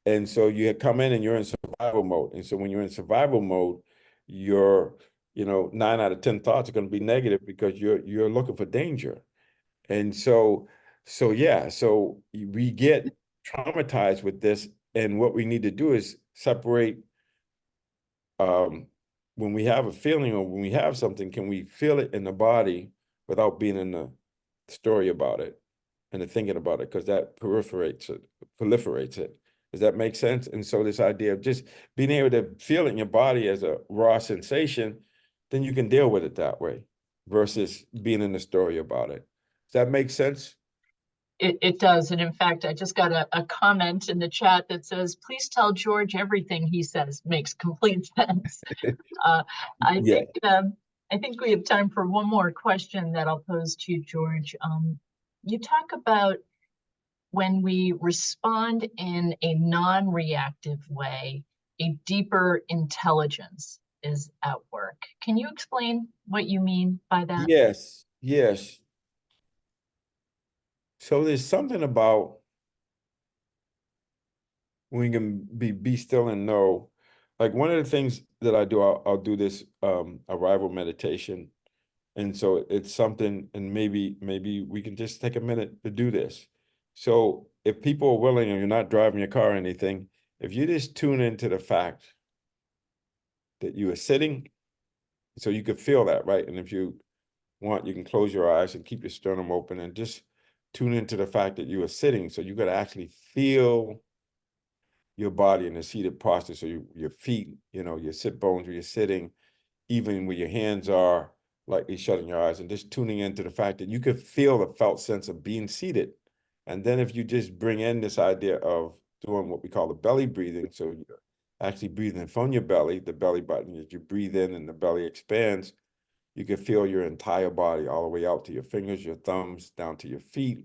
And so you come in and you're in survival mode. And so when you're in survival mode, you're, 9 out of 10 thoughts are going to be negative because you're looking for danger. And so we get traumatized with this. And what we need to do is separate, when we have a feeling or when we have something, can we feel it in the body without being in the story about it and the thinking about it? Because that proliferates it. Does that make sense? And so this idea of just being able to feel it in your body as a raw sensation, then you can deal with it that way versus being in the story about it. Does that make sense? It does. And in fact, I just got a comment in the chat that says, please tell George everything he says makes complete sense. Uh, I Yeah. think I think we have time for one more question that I'll pose to you, George. You talk about when we respond in a non-reactive way, a deeper intelligence is at work. Can you explain what you mean by that? Yes, yes. So there's something about when you can be still and know. Like one of the things that I do, I'll do this arrival meditation. And so it's something, and maybe we can just take a minute to do this. So if people are willing and you're not driving your car or anything, if you just tune into the fact that you are sitting, so you could feel that, right? And if you want, you can close your eyes and keep your sternum open and just tune into the fact that you are sitting. So you got to actually feel your body in a seated posture. So your feet, your sit bones where you're sitting, even where your hands are, lightly shutting your eyes and just tuning into the fact that you could feel the felt sense of being seated. And then if you just bring in this idea of doing what we call the belly breathing, so you're actually breathing from your belly, the belly button, as you breathe in and the belly expands, you can feel your entire body all the way out to your fingers, your thumbs, down to your feet.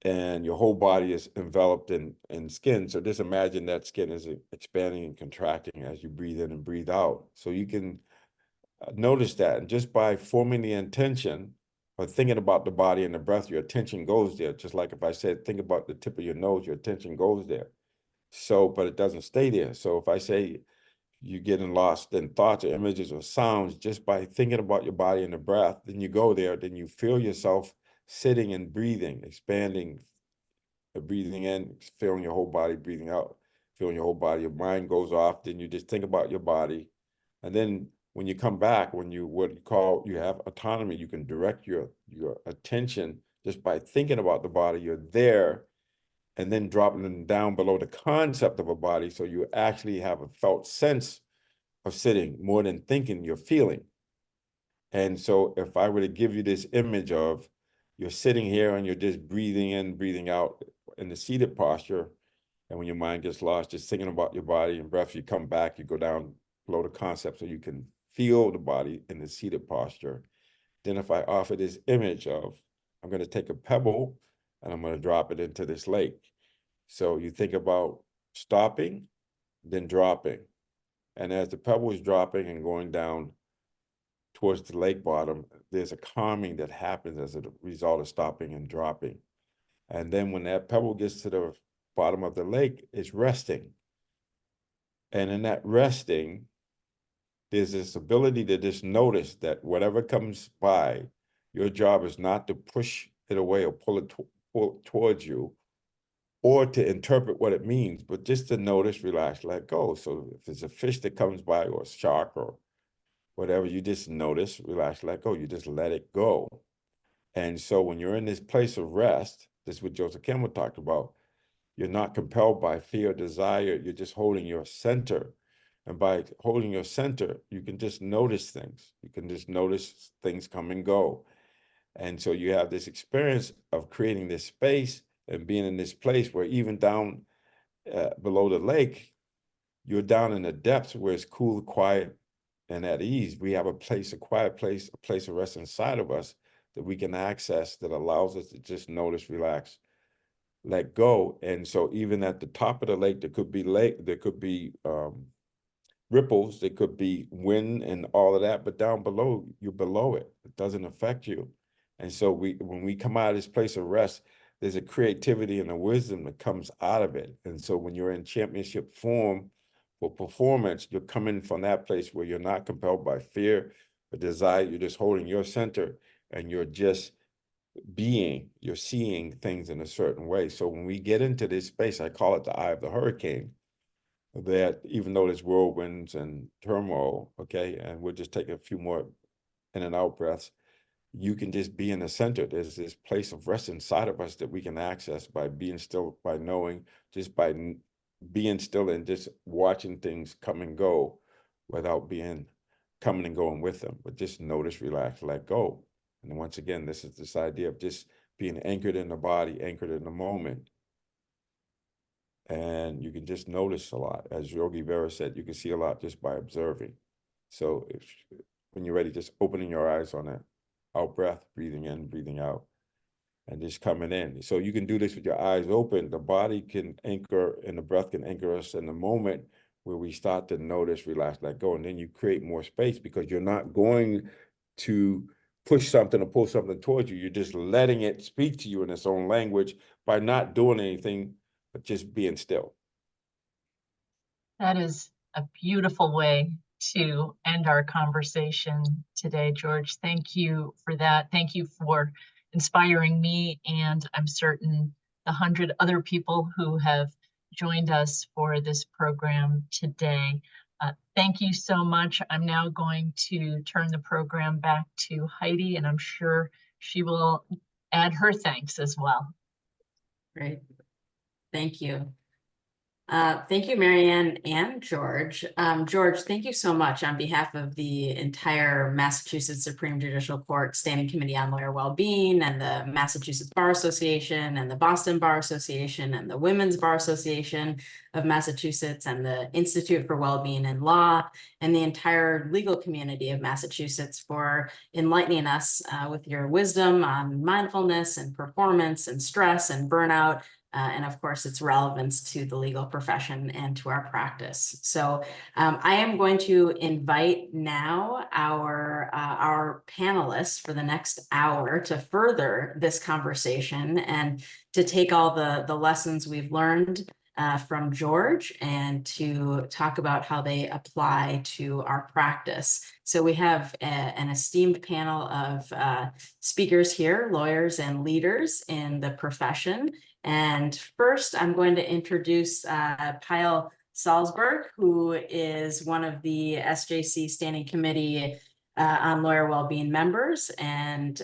And your whole body is enveloped in skin. So just imagine that skin is expanding and contracting as you breathe in and breathe out. So you can notice that. And just by forming the intention or thinking about the body and the breath, your attention goes there. Just like if I said, think about the tip of your nose, your attention goes there. So, but it doesn't stay there. So if I say you're getting lost in thoughts or images or sounds, just by thinking about your body and the breath, then you go there, then you feel yourself sitting and breathing, expanding, breathing in, feeling your whole body, breathing out, feeling your whole body. Your mind goes off, then you just think about your body. And then when you come back, when you you have autonomy, you can direct your attention just by thinking about the body. You're there, and then dropping them down below the concept of a body, so you actually have a felt sense of sitting more than thinking, you're feeling. And so if I were to give you this image of you're sitting here and you're just breathing in, breathing out in the seated posture, and when your mind gets lost, just thinking about your body and breath, you come back, you go down below the concept so you can feel the body in the seated posture. Then if I offer this image of, I'm going to take a pebble and I'm going to drop it into this lake. So you think about stopping, then dropping. And as the pebble is dropping and going down towards the lake bottom, there's a calming that happens as a result of stopping and dropping. And then when that pebble gets to the bottom of the lake, it's resting. And in that resting, there's this ability to just notice that whatever comes by, your job is not to push it away or pull it towards you or to interpret what it means, but just to notice, relax, let go. So if it's a fish that comes by or a shark or whatever, you just notice, relax, let go. You just let it go. And so when you're in this place of rest, this is what Joseph Campbell talked about, you're not compelled by fear or desire. You're just holding your center. And by holding your center, you can just notice things. You can just notice things come and go. And so you have this experience of creating this space and being in this place where even down below the lake, you're down in the depths where it's cool, quiet, and at ease. We have a place, a quiet place, a place of rest inside of us that we can access that allows us to just notice, relax, let go. And so even at the top of the lake, there could be ripples, there could be wind and all of that, but down below, you're below it. It doesn't affect you. And so when we come out of this place of rest, there's a creativity and a wisdom that comes out of it. And so when you're in championship form for performance, you're coming from that place where you're not compelled by fear or desire. You're just holding your center and you're just you're seeing things in a certain way. So when we get into this space, I call it the eye of the hurricane, that even though there's whirlwinds and turmoil, okay, and we'll just take a few more in and out breaths, you can just be in the center. There's this place of rest inside of us that we can access by being still, by knowing, just by being still and just watching things come and go without being coming and going with them, but just notice, relax, let go. And once again, this is this idea of just being anchored in the body, anchored in the moment. And you can just notice a lot. As Yogi Berra said, you can see a lot just by observing. So when you're ready, just opening your eyes on that out breath, breathing in, breathing out, and just coming in. So you can do this with your eyes open. The body can anchor and the breath can anchor us in the moment where we start to notice, relax, let go. And then you create more space because you're not going to push something or pull something towards you. You're just letting it speak to you in its own language by not doing anything, but just being still. That is a beautiful way to end our conversation today, George. Thank you for that. Thank you for inspiring me, and I'm certain the 100 other people who have joined us for this program today. Thank you so much. I'm now going to turn the program back to Heidi, and I'm sure she will add her thanks as well. Great. Thank you. Thank you, Marianne and George. George, thank you so much on behalf of the entire Massachusetts Supreme Judicial Court Standing Committee on Lawyer Wellbeing and the Massachusetts Bar Association and the Boston Bar Association and the Women's Bar Association of Massachusetts and the Institute for Wellbeing in Law and the entire legal community of Massachusetts for enlightening us with your wisdom on mindfulness and performance and stress and burnout. And of course, its relevance to the legal profession and to our practice. So I am going to invite now our panelists for the next hour to further this conversation and to take all the lessons we've learned from George and to talk about how they apply to our practice. So we have an esteemed panel of speakers here, lawyers and leaders in the profession. And first, I'm going to introduce Pyle Salzberg, who is one of the SJC Standing Committee on Lawyer Wellbeing members and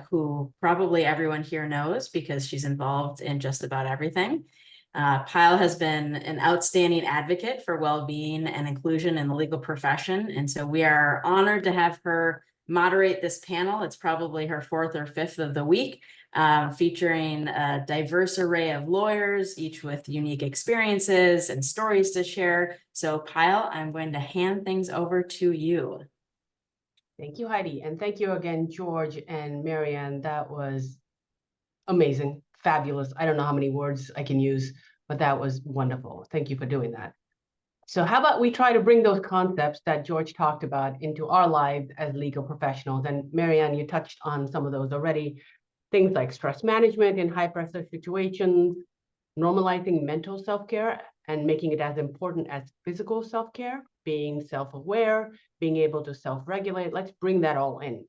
who probably everyone here knows because she's involved in just about everything. Pyle has been an outstanding advocate for well-being and inclusion in the legal profession. And so we are honored to have her moderate this panel. It's probably her fourth or fifth of the week, featuring a diverse array of lawyers, each with unique experiences and stories to share. So Pyle, I'm going to hand things over to you. Thank you, Heidi. And thank you again, George and Marianne. That was amazing, fabulous. I don't know how many words I can use, but that was wonderful. Thank you for doing that. So how about we try to bring those concepts that George talked about into our lives as legal professionals? And Marianne, you touched on some of those already. Things like stress management in high pressure situations, normalizing mental self-care and making it as important as physical self-care, being self-aware, being able to self-regulate. Let's bring that all in.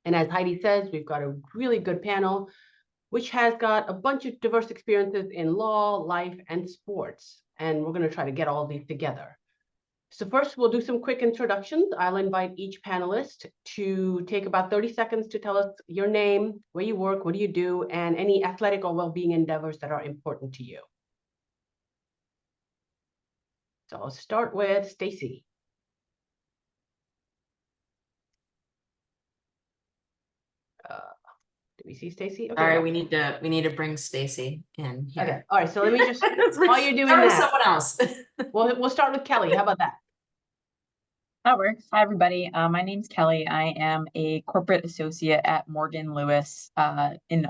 And as Heidi says, we've got a really good panel, which has got a bunch of diverse experiences in law, life, and sports. And we're going to try to get all these together. So first, we'll do some quick introductions. I'll invite each panelist to take about 30 seconds to tell us your name, where you work, what do you do, and any athletic or well-being endeavors that are important to you. So I'll start with Stacy. Do we see Stacy? Okay. All right, we need to bring Stacy in here. Okay. All right. So let me just while you're doing that, someone else. we'll start with Kelly. How about that? That works. Hi, everybody. My name's Kelly. I am a corporate associate at Morgan Lewis in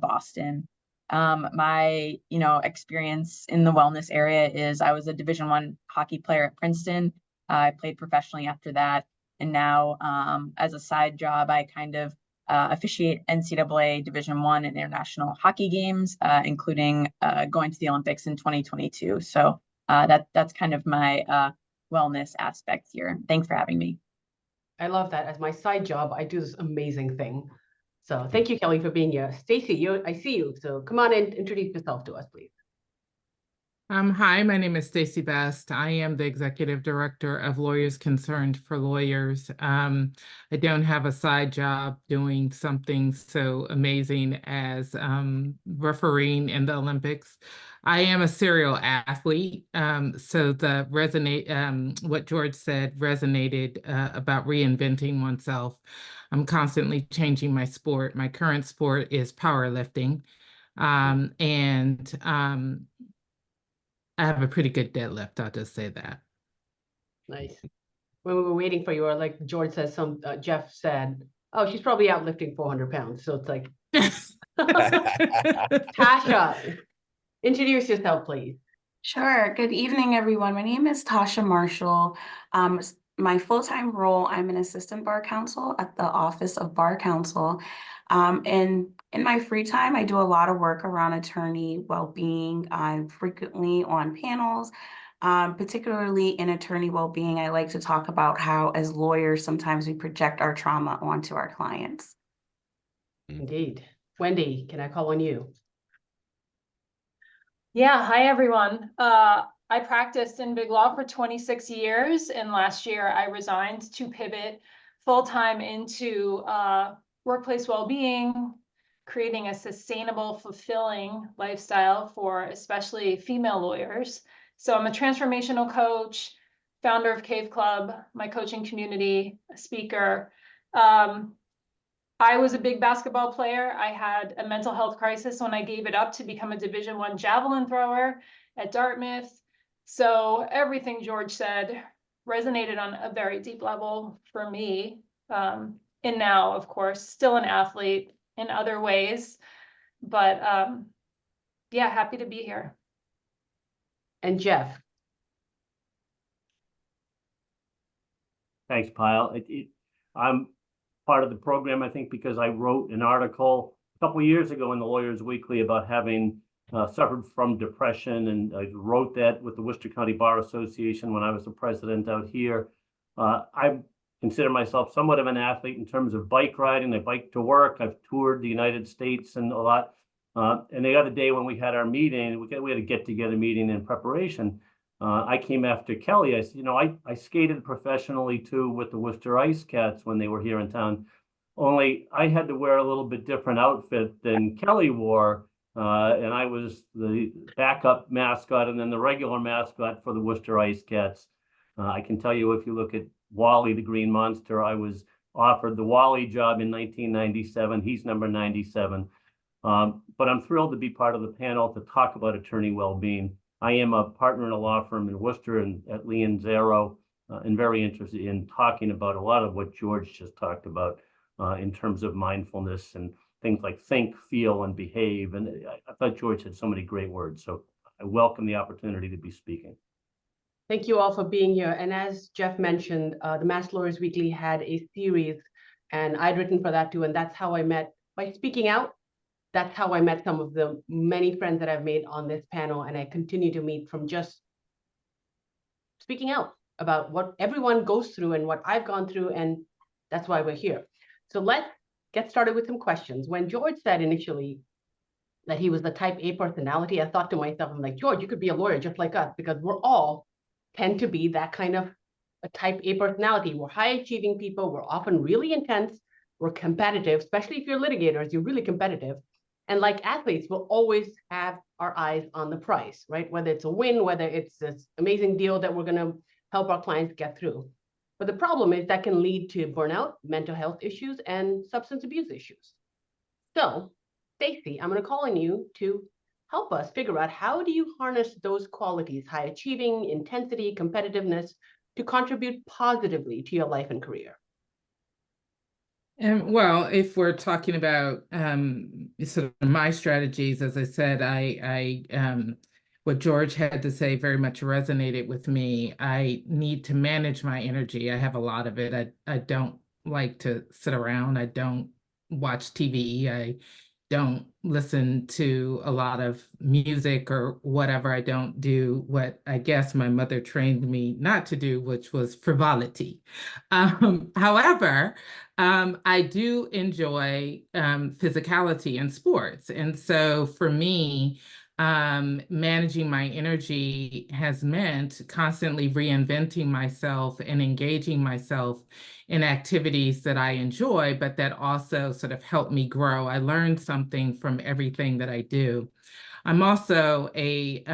Boston. My experience in the wellness area is I was a Division I hockey player at Princeton. I played professionally after that, and now as a side job, I kind of officiate NCAA Division I and international hockey games, including going to the Olympics in 2022. So that's kind of my wellness aspect here. Thanks for having me. I love that. As my side job, I do this amazing thing. So thank you, Kelly, for being here. Stacy, I see you. So come on and introduce yourself to us, please. Hi, my name is Stacy Best. I am the Executive Director of Lawyers Concerned for Lawyers. I don't have a side job doing something so amazing as refereeing in the Olympics. I am a serial athlete, so what George said resonated about reinventing oneself. I'm constantly changing my sport. My current sport is powerlifting. And I have a pretty good deadlift, I'll just say that. Nice. When we were waiting for you, or like George says, Jeff said, oh, she's probably out lifting 400 pounds. So it's like, Tasha, introduce yourself, please. Sure. Good evening, everyone. My name is Tasha Marshall. My full-time role, I'm an assistant bar counsel at the Office of Bar Counsel. And in my free time, I do a lot of work around attorney well-being. I'm frequently on panels, particularly in attorney well-being. I like to talk about how, as lawyers, sometimes we project our trauma onto our clients. Indeed. Wendy, can I call on you? Yeah, hi everyone. I practiced in big law for 26 years, and last year I resigned to pivot full-time into workplace well-being, creating a sustainable, fulfilling lifestyle for especially female lawyers. So I'm a transformational coach, founder of Cave Club, my coaching community, a speaker. I was a big basketball player. I had a mental health crisis when I gave it up to become a Division I javelin thrower at Dartmouth. So everything George said resonated on a very deep level for me. And now, of course, still an athlete in other ways. But yeah, happy to be here. And Jeff. Thanks, Pyle. I'm part of the program, I think, because I wrote an article a couple of years ago in the Lawyers Weekly about having suffered from depression, and I wrote that with the Worcester County Bar Association when I was the president out here. I consider myself somewhat of an athlete in terms of bike riding. I bike to work. I've toured the United States and a lot. And the other day when we had our meeting, we had a get-together meeting in preparation. I came after Kelly. I said, I skated professionally too with the Worcester Ice Cats when they were here in town. Only I had to wear a little bit different outfit than Kelly wore. And I was the backup mascot and then the regular mascot for the Worcester Ice Cats. I can tell you, if you look at Wally, the Green Monster, I was offered the Wally job in 1997. He's number 97. But I'm thrilled to be part of the panel to talk about attorney well-being. I am a partner in a law firm in Worcester and at Lee and Zaro, and very interested in talking about a lot of what George just talked about in terms of mindfulness and things like think, feel, and behave. And I thought George had so many great words. So I welcome the opportunity to be speaking. Thank you all for being here. And as Jeff mentioned, the Mass Lawyers Weekly had a series, and I'd written for that too. And that's how I met, by speaking out, that's how I met some of the many friends that I've made on this panel. And I continue to meet from just speaking out about what everyone goes through and what I've gone through. And that's why we're here. So let's get started with some questions. When George said initially that he was the type A personality, I thought to myself, I'm like, George, you could be a lawyer just like us, because we're all tend to be that kind of a type A personality. We're high achieving people. We're often really intense. We're competitive, especially if you're litigators, you're really competitive. And like athletes, we'll always have our eyes on the prize, right? Whether it's a win, whether it's this amazing deal that we're going to help our clients get through. But the problem is that can lead to burnout, mental health issues, and substance abuse issues. So, Stacey, I'm going to call on you to help us figure out, how do you harness those qualities, high achieving, intensity, competitiveness, to contribute positively to your life and career? Well, if we're talking about sort of my strategies, as I said, what George had to say very much resonated with me. I need to manage my energy. I have a lot of it. I don't like to sit around. I don't watch TV. I don't listen to a lot of music or whatever. I don't do what I guess my mother trained me not to do, which was frivolity. However, I do enjoy physicality in sports. And so for me, managing my energy has meant constantly reinventing myself and engaging myself in activities that I enjoy, but that also sort of help me grow. I learn something from everything that I do. I'm also a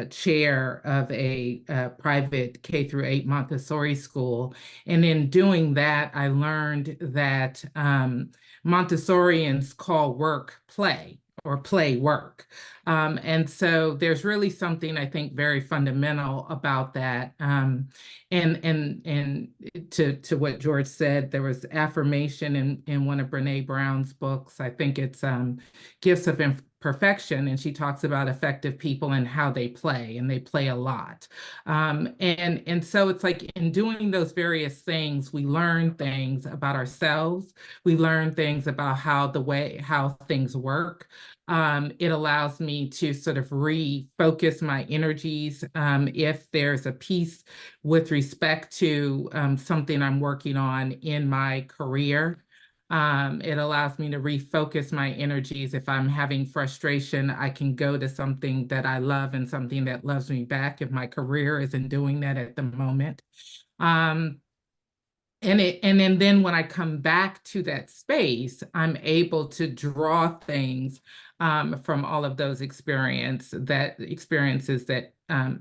chair of a private K through 8 Montessori school. And in doing that, I learned that Montessorians call work play or play work. And so there's really something I think very fundamental about that. And to what George said, there was affirmation in one of Brene Brown's books. I think it's Gifts of Imperfection, and she talks about effective people and how they play, and they play a lot. And so it's like in doing those various things, we learn things about ourselves. We learn things about how things work. It allows me to sort of refocus my energies if there's a piece with respect to something I'm working on in my career. It allows me to refocus my energies. If I'm having frustration, I can go to something that I love and something that loves me back if my career isn't doing that at the moment. And then when I come back to that space, I'm able to draw things from all of those experiences that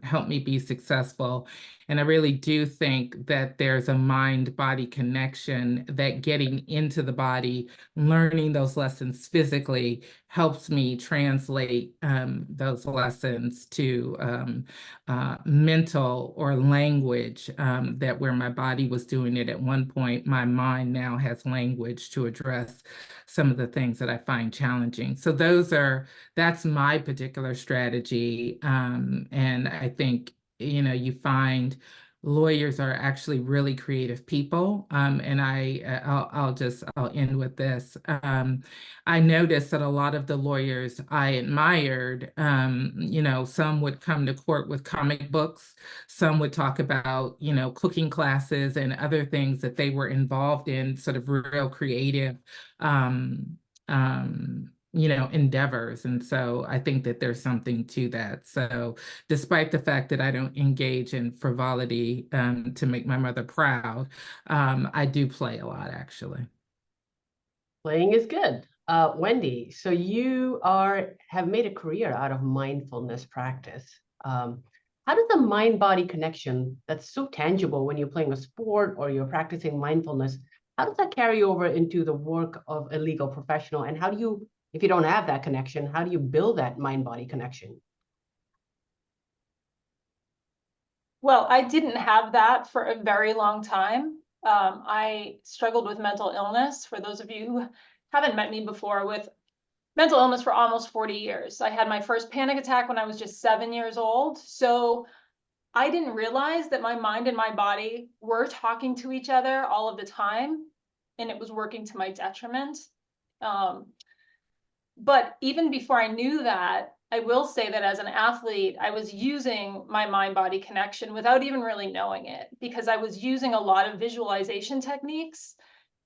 help me be successful. And I really do think that there's a mind-body connection, that getting into the body, learning those lessons physically helps me translate those lessons to mental or language, that where my body was doing it at one point, my mind now has language to address some of the things that I find challenging. So that's my particular strategy. And I think, you find lawyers are actually really creative people. And I'll end with this. I noticed that a lot of the lawyers I admired, some would come to court with comic books, some would talk about, cooking classes and other things that they were involved in, sort of real creative, endeavors. And so I think that there's something to that. So despite the fact that I don't engage in frivolity to make my mother proud, I do play a lot, actually. Playing is good. Wendy, so you have made a career out of mindfulness practice. How does the mind-body connection that's so tangible when you're playing a sport or you're practicing mindfulness, how does that carry over into the work of a legal professional? And how do you, if you don't have that connection, how do you build that mind-body connection? Well, I didn't have that for a very long time. I struggled with mental illness. For those of you who haven't met me before, with mental illness for almost 40 years. I had my first panic attack when I was just 7 years old. So I didn't realize that my mind and my body were talking to each other all of the time, and it was working to my detriment. But even before I knew that, I will say that as an athlete, I was using my mind-body connection without even really knowing it, because I was using a lot of visualization techniques.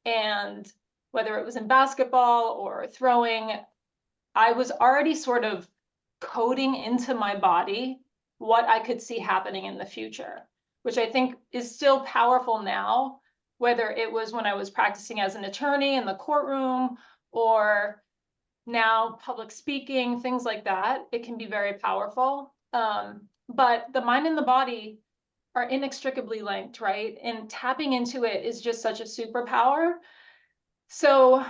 And whether it was in basketball or throwing, I was already sort of coding into my body what I could see happening in the future, which I think is still powerful now, whether it was when I was practicing as an attorney in the courtroom or now public speaking, things like that. It can be very powerful. But the mind and the body are inextricably linked, right? And tapping into it is just such a superpower. So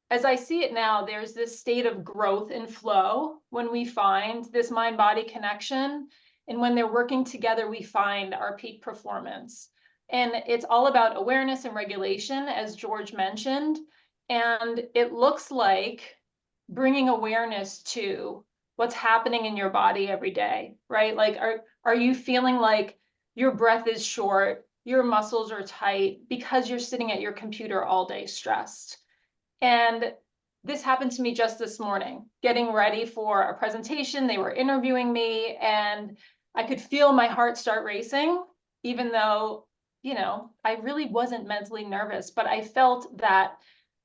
as I see it now, there's this state of growth and flow when we find this mind-body connection. And when they're working together, we find our peak performance. And it's all about awareness and regulation, as George mentioned. And it looks like bringing awareness to what's happening in your body every day, right? Like, are you feeling like your breath is short, your muscles are tight because you're sitting at your computer all day stressed? And this happened to me just this morning, getting ready for a presentation. They were interviewing me and I could feel my heart start racing, even though, I really wasn't mentally nervous, but I felt that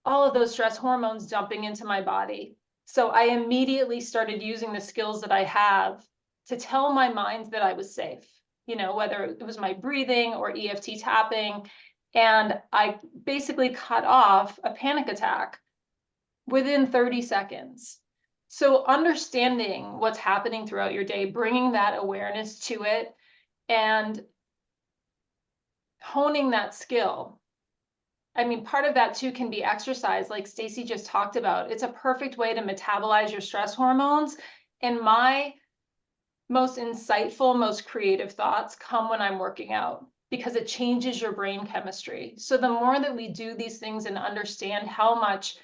all of those stress hormones dumping into my body. So I immediately started using the skills that I have to tell my mind that I was safe, whether it was my breathing or EFT tapping. And I basically cut off a panic attack within 30 seconds. So understanding what's happening throughout your day, bringing that awareness to it, and honing that skill. I mean, part of that too can be exercise, like Stacy just talked about. It's a perfect way to metabolize your stress hormones. And my most insightful, most creative thoughts come when I'm working out, because it changes your brain chemistry. So the more that we do these things and understand how much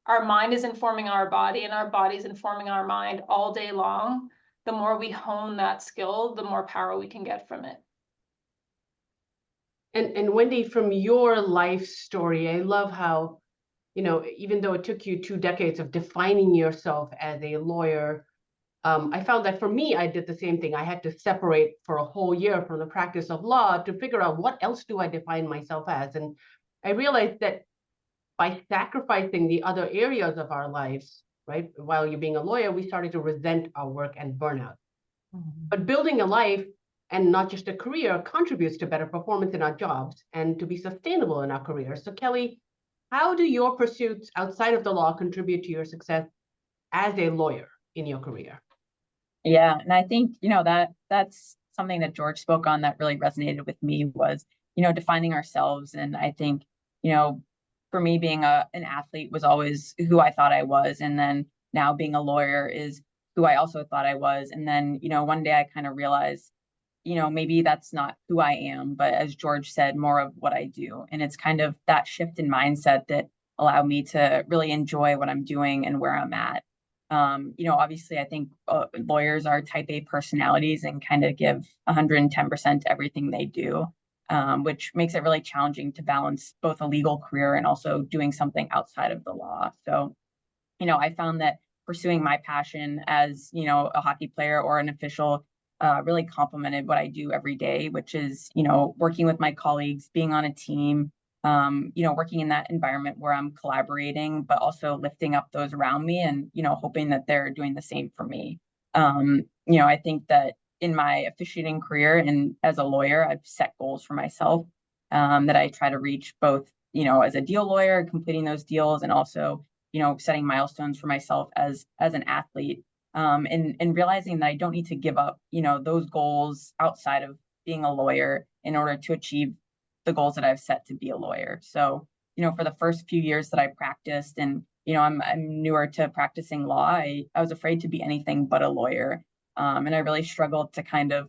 our mind is informing our body and our body is informing our mind all day long, the more we hone that skill, the more power we can get from it. And Wendy, from your life story, I love how, you know, even though it took you 2 decades of defining yourself as a lawyer, I found that for me, I did the same thing. I had to separate for a whole year from the practice of law to figure out what else do I define myself as. And I realized that by sacrificing the other areas of our lives, right, while you're being a lawyer, we started to resent our work and burnout. But building a life and not just a career contributes to better performance in our jobs and to be sustainable in our careers. So Kelly, how do your pursuits outside of the law contribute to your success as a lawyer in your career? Yeah, and I think, that's something that George spoke on that really resonated with me was, defining ourselves. And I think, for me, being an athlete was always who I thought I was. And then now being a lawyer is who I also thought I was. And then, one day I kind of realized, maybe that's not who I am, but as George said, more of what I do. And it's kind of that shift in mindset that allowed me to really enjoy what I'm doing and where I'm at. Obviously, I think lawyers are type A personalities and kind of give 110% to everything they do, which makes it really challenging to balance both a legal career and also doing something outside of the law. So, I found that pursuing my passion as, a hockey player or an official really complemented what I do every day, which is, working with my colleagues, being on a team, working in that environment where I'm collaborating, but also lifting up those around me and, hoping that they're doing the same for me. I think that in my officiating career and as a lawyer, I've set goals for myself that I try to reach both, as a deal lawyer, completing those deals, and also, setting milestones for myself as an athlete. And realizing that I don't need to give up, those goals outside of being a lawyer in order to achieve the goals that I've set to be a lawyer. So, for the first few years that I practiced, and I'm newer to practicing law, I was afraid to be anything but a lawyer, and I really struggled to kind of,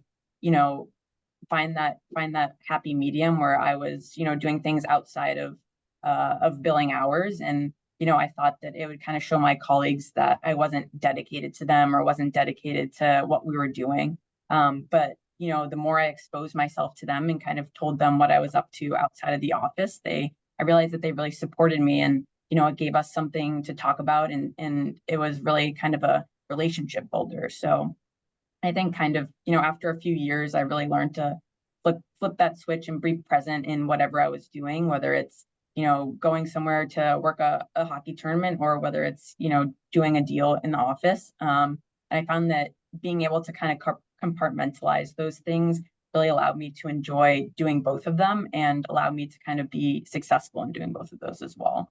find that happy medium where I was, doing things outside of billing hours. And I thought that it would kind of show my colleagues that I wasn't dedicated to them or wasn't dedicated to what we were doing. But the more I exposed myself to them and kind of told them what I was up to outside of the office, I realized that they really supported me, and it gave us something to talk about, and it was really kind of a relationship builder. So I think kind of, after a few years, I really learned to flip that switch and be present in whatever I was doing, whether it's, going somewhere to work a hockey tournament or whether it's, doing a deal in the office. And I found that being able to kind of compartmentalize those things really allowed me to enjoy doing both of them and allowed me to kind of be successful in doing both of those as well.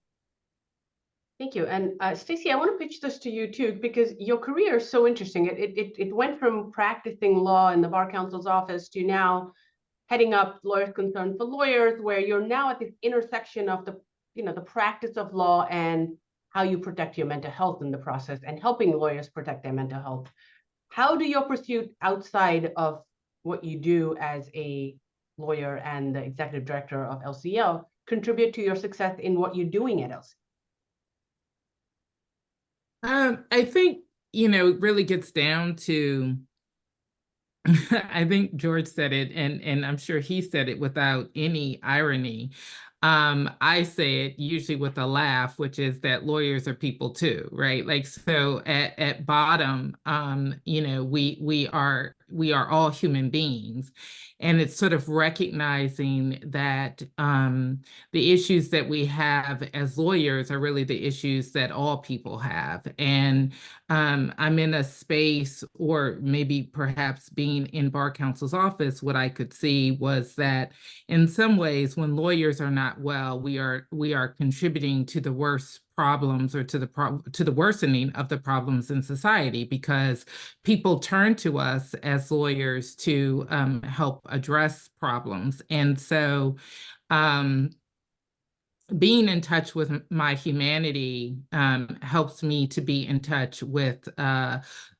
Thank you. And Stacy, I want to pitch this to you too, because your career is so interesting. It went from practicing law in the Bar Counsel's office to now heading up Lawyers Concerned for Lawyers, where you're now at this intersection of the practice of law and how you protect your mental health in the process, and helping lawyers protect their mental health. How do your pursuit outside of what you do as a lawyer and the executive director of LCL contribute to your success in what you're doing at LCL? I think, it really gets down to, I think George said it, and I'm sure he said it without any irony. I say it usually with a laugh, which is that lawyers are people too, right? Like, so at bottom, we are all human beings. And it's sort of recognizing that the issues that we have as lawyers are really the issues that all people have. And I'm in a space, or maybe perhaps being in Bar Counsel's office, what I could see was that in some ways, when lawyers are not well, we are contributing to the worst problems or to the worsening of the problems in society, because people turn to us as lawyers to help address problems. And so being in touch with my humanity helps me to be in touch with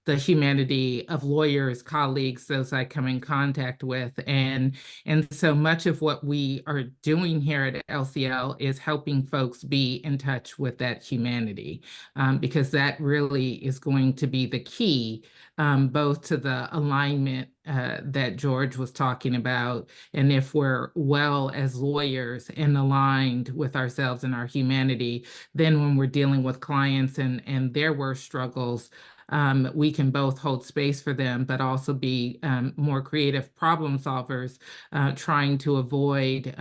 the humanity of lawyers, colleagues, those I come in contact with. And so much of what we are doing here at LCL is helping folks be in touch with that humanity, because that really is going to be the key, both to the alignment that George was talking about. And if we're well as lawyers and aligned with ourselves and our humanity, then when we're dealing with clients and their worst struggles, we can both hold space for them, but also be more creative problem solvers, trying to avoid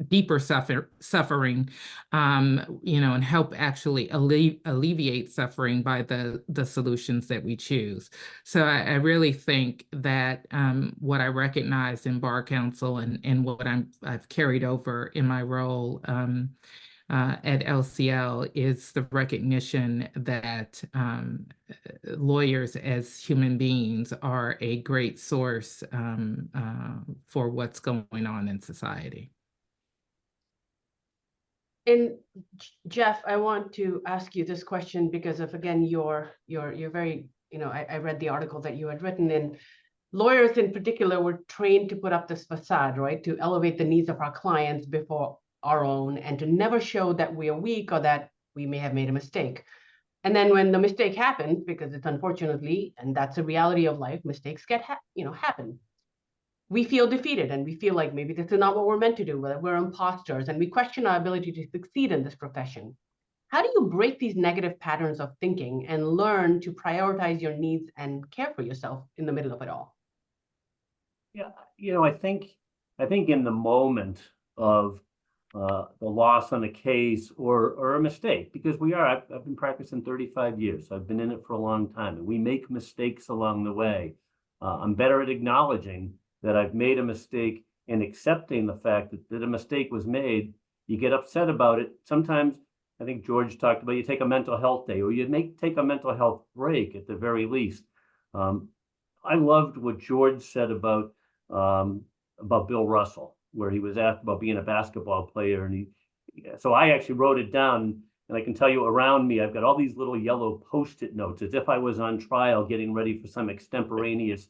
deeper suffering, and help actually alleviate suffering by the solutions that we choose. So I really think that what I recognized in Bar Council and what I've carried over in my role at LCL is the recognition that lawyers as human beings are a great source for what's going on in society. And Jeff, I want to ask you this question because of, again, you're very, I read the article that you had written, and lawyers in particular were trained to put up this facade, right? To elevate the needs of our clients before our own, and to never show that we are weak or that we may have made a mistake. And then when the mistake happens, because it's unfortunately, and that's a reality of life, mistakes happen. We feel defeated and we feel like maybe this is not what we're meant to do, that we're imposters, and we question our ability to succeed in this profession. How do you break these negative patterns of thinking and learn to prioritize your needs and care for yourself in the middle of it all? Yeah, I think in the moment of the loss on a case or a mistake, because I've been practicing 35 years. I've been in it for a long time, and we make mistakes along the way. I'm better at acknowledging that I've made a mistake and accepting the fact that a mistake was made. You get upset about it. Sometimes, I think George talked about, you take a mental health day, or you take a mental health break at the very least. I loved what George said about Bill Russell, where he was asked about being a basketball player. And so I actually wrote it down, and I can tell you around me, I've got all these little yellow Post-it notes as if I was on trial getting ready for some extemporaneous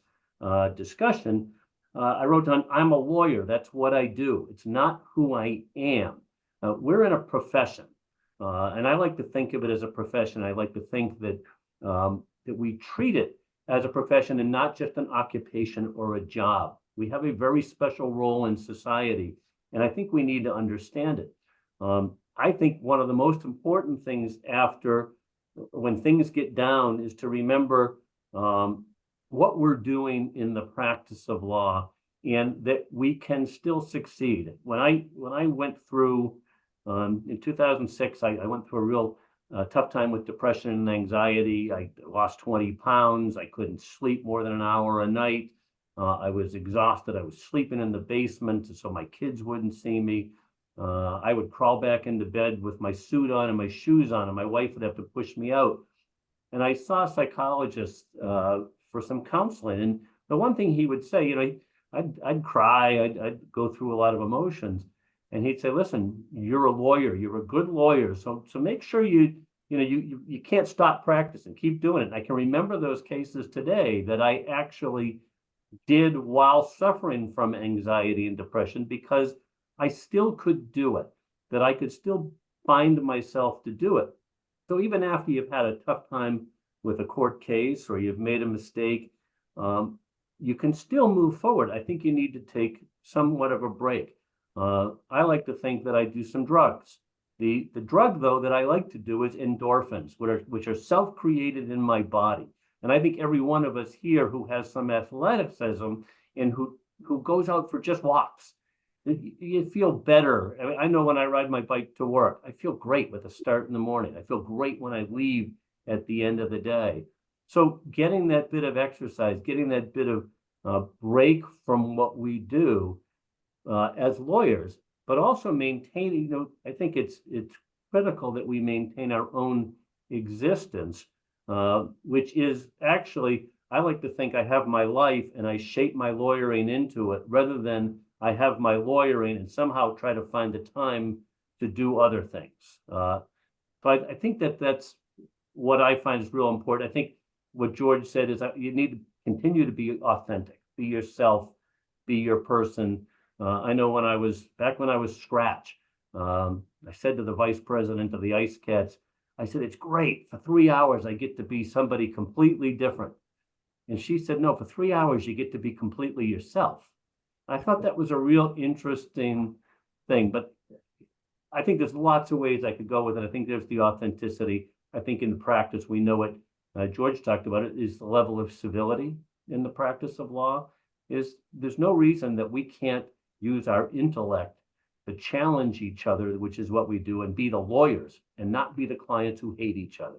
discussion. I wrote down, I'm a lawyer. That's what I do. It's not who I am. We're in a profession. And I like to think of it as a profession. I like to think that we treat it as a profession and not just an occupation or a job. We have a very special role in society, and I think we need to understand it. I think one of the most important things when things get down is to remember what we're doing in the practice of law, and that we can still succeed. When I went through in 2006, I went through a real tough time with depression and anxiety. I lost 20 pounds. I couldn't sleep more than an hour a night. I was exhausted. I was sleeping in the basement so my kids wouldn't see me. I would crawl back into bed with my suit on and my shoes on, and my wife would have to push me out. And I saw a psychologist for some counseling. And the one thing he would say, I'd cry, I'd go through a lot of emotions. And he'd say, listen, you're a lawyer, you're a good lawyer. So make sure you can't stop practicing, keep doing it. And I can remember those cases today that I actually did while suffering from anxiety and depression, because I still could do it, that I could still find myself to do it. So even after you've had a tough time with a court case or you've made a mistake, you can still move forward. I think you need to take somewhat of a break. I like to think that I do some drugs. The drug, though, that I like to do is endorphins, which are self-created in my body. And I think every one of us here who has some athleticism and who goes out for just walks, you feel better. I know when I ride my bike to work, I feel great with a start in the morning. I feel great when I leave at the end of the day. So getting that bit of exercise, getting that bit of break from what we do as lawyers, but also maintaining, I think it's critical that we maintain our own existence, which is actually, I like to think I have my life and I shape my lawyering into it rather than I have my lawyering and somehow try to find the time to do other things. So I think that that's what I find is real important. I think what George said is that you need to continue to be authentic, be yourself, be your person. I know when I was Scratch, I said to the vice president of the Ice Cats, I said, it's great. For 3 hours, I get to be somebody completely different. And she said, no, for 3 hours, you get to be completely yourself. I thought that was a real interesting thing, but I think there's lots of ways I could go with it. I think there's the authenticity. I think in the practice, we know it. George talked about it, is the level of civility in the practice of law. There's no reason that we can't use our intellect to challenge each other, which is what we do, and be the lawyers and not be the clients who hate each other.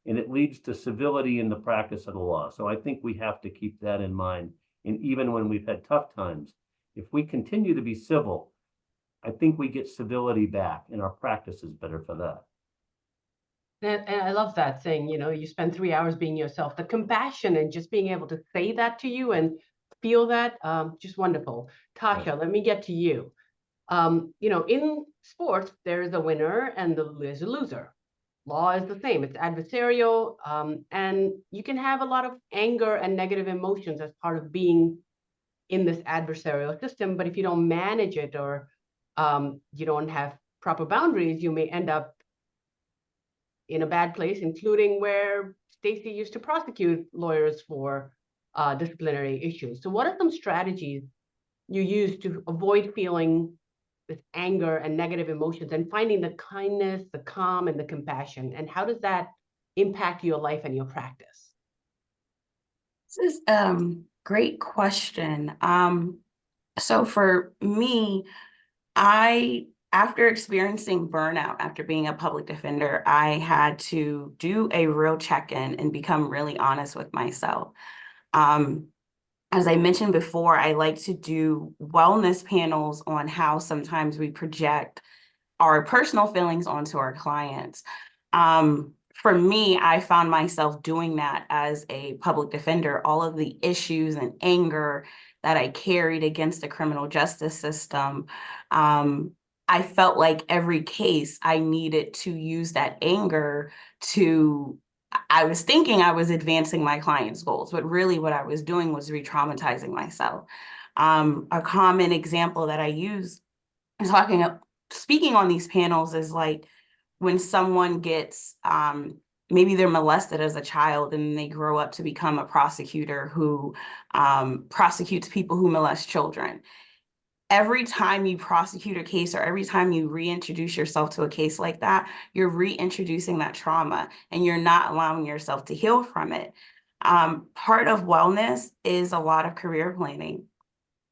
And it leads to civility in the practice of the law. So I think we have to keep that in mind. And even when we've had tough times, if we continue to be civil, I think we get civility back, and our practice is better for that. And I love that thing, you know, you spend 3 hours being yourself, the compassion and just being able to say that to you and feel that, just wonderful. Tasha, let me get to you. You know, in sports, there is a winner and there's a loser. Law is the same, it's adversarial, and you can have a lot of anger and negative emotions as part of being in this adversarial system, but if you don't manage it or you don't have proper boundaries, you may end up in a bad place, including where Stacey used to prosecute lawyers for disciplinary issues. So what are some strategies you use to avoid feeling this anger and negative emotions and finding the kindness, the calm, and the compassion? And how does that impact your life and your practice? This is great question. So for me, after experiencing burnout, after being a public defender, I had to do a real check-in and become really honest with myself. As I mentioned before, I like to do wellness panels on how sometimes we project our personal feelings onto our clients. For me, I found myself doing that as a public defender, all of the issues and anger that I carried against the criminal justice system. I felt like every case I needed to use that anger I was thinking I was advancing my client's goals, but really what I was doing was re-traumatizing myself. A common example that I use speaking on these panels is like when someone gets, maybe they're molested as a child and they grow up to become a prosecutor who prosecutes people who molest children. Every time you prosecute a case or every time you reintroduce yourself to a case like that, you're reintroducing that trauma and you're not allowing yourself to heal from it. Part of wellness is a lot of career planning.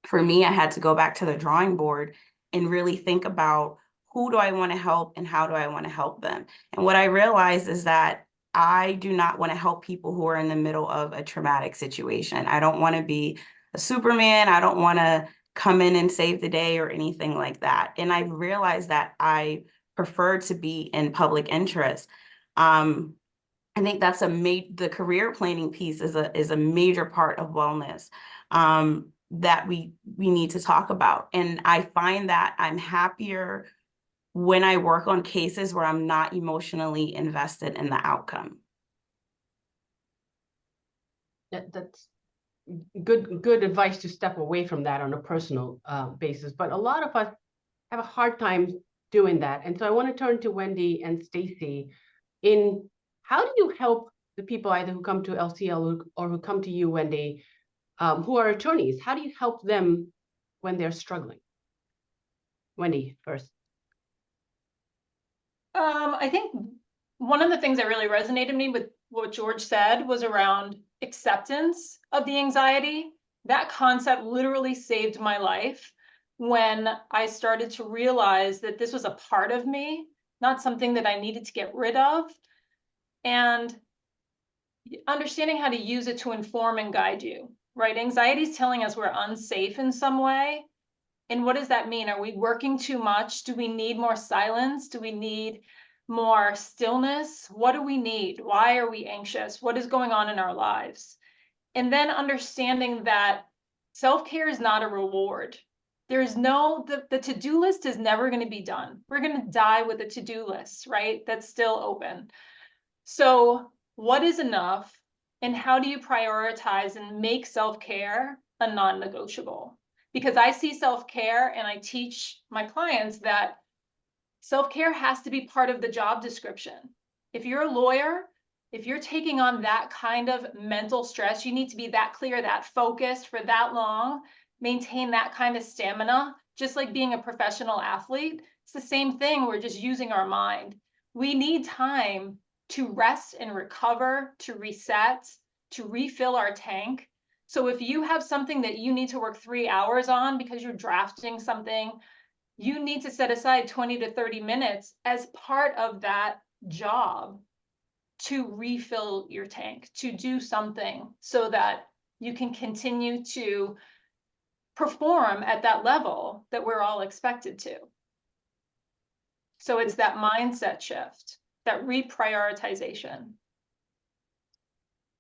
For me, I had to go back to the drawing board and really think about who do I want to help and how do I want to help them. And what I realized is that I do not want to help people who are in the middle of a traumatic situation. I don't want to be a Superman. I don't want to come in and save the day or anything like that. And I realized that I prefer to be in public interest. I think that's the career planning piece is a major part of wellness that we need to talk about. And I find that I'm happier when I work on cases where I'm not emotionally invested in the outcome. That's good advice to step away from that on a personal basis. But a lot of us have a hard time doing that. And so I want to turn to Wendy and Stacey in how do you help the people either who come to LCL or who come to you, Wendy, who are attorneys? How do you help them when they're struggling? Wendy, first. I think one of the things that really resonated me with what George said was around acceptance of the anxiety. That concept literally saved my life when I started to realize that this was a part of me, not something that I needed to get rid of, and understanding how to use it to inform and guide you, right? Anxiety is telling us we're unsafe in some way. And what does that mean? Are we working too much? Do we need more silence? Do we need more stillness. What do we need? Why are we anxious? What is going on in our lives? And then understanding that self-care is not a reward. There's no, the to-do list is never going to be done. We're going to die with a to-do list, right? That's still open. So what is enough, and how do you prioritize and make self-care a non-negotiable? Because I see self-care and I teach my clients that self-care has to be part of the job description. If you're a lawyer, if you're taking on that kind of mental stress, you need to be that clear, that focused for that long, maintain that kind of stamina, just like being a professional athlete. It's the same thing. We're just using our mind. We need time to rest and recover, to reset, to refill our tank. So if you have something that you need to work 3 hours on because you're drafting something, you need to set aside 20 to 30 minutes as part of that job to refill your tank, to do something so that you can continue to perform at that level that we're all expected to. So it's that mindset shift, that reprioritization.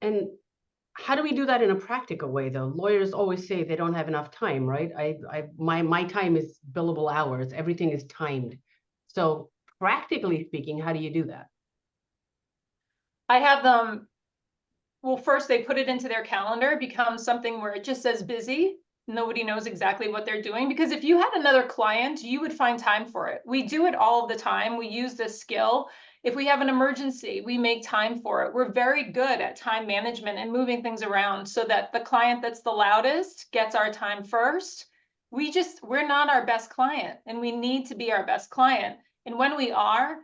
And how do we do that in a practical way, though? Lawyers always say they don't have enough time, right? My time is billable hours. Everything is timed. So practically speaking, how do you do that? I have them, well, first they put it into their calendar, becomes something where it just says busy. Nobody knows exactly what they're doing, because if you had another client, you would find time for it. We do it all the time. We use this skill. If we have an emergency, we make time for it. We're very good at time management and moving things around so that the client that's the loudest gets our time first. We're not our best client, and we need to be our best client. And when we are,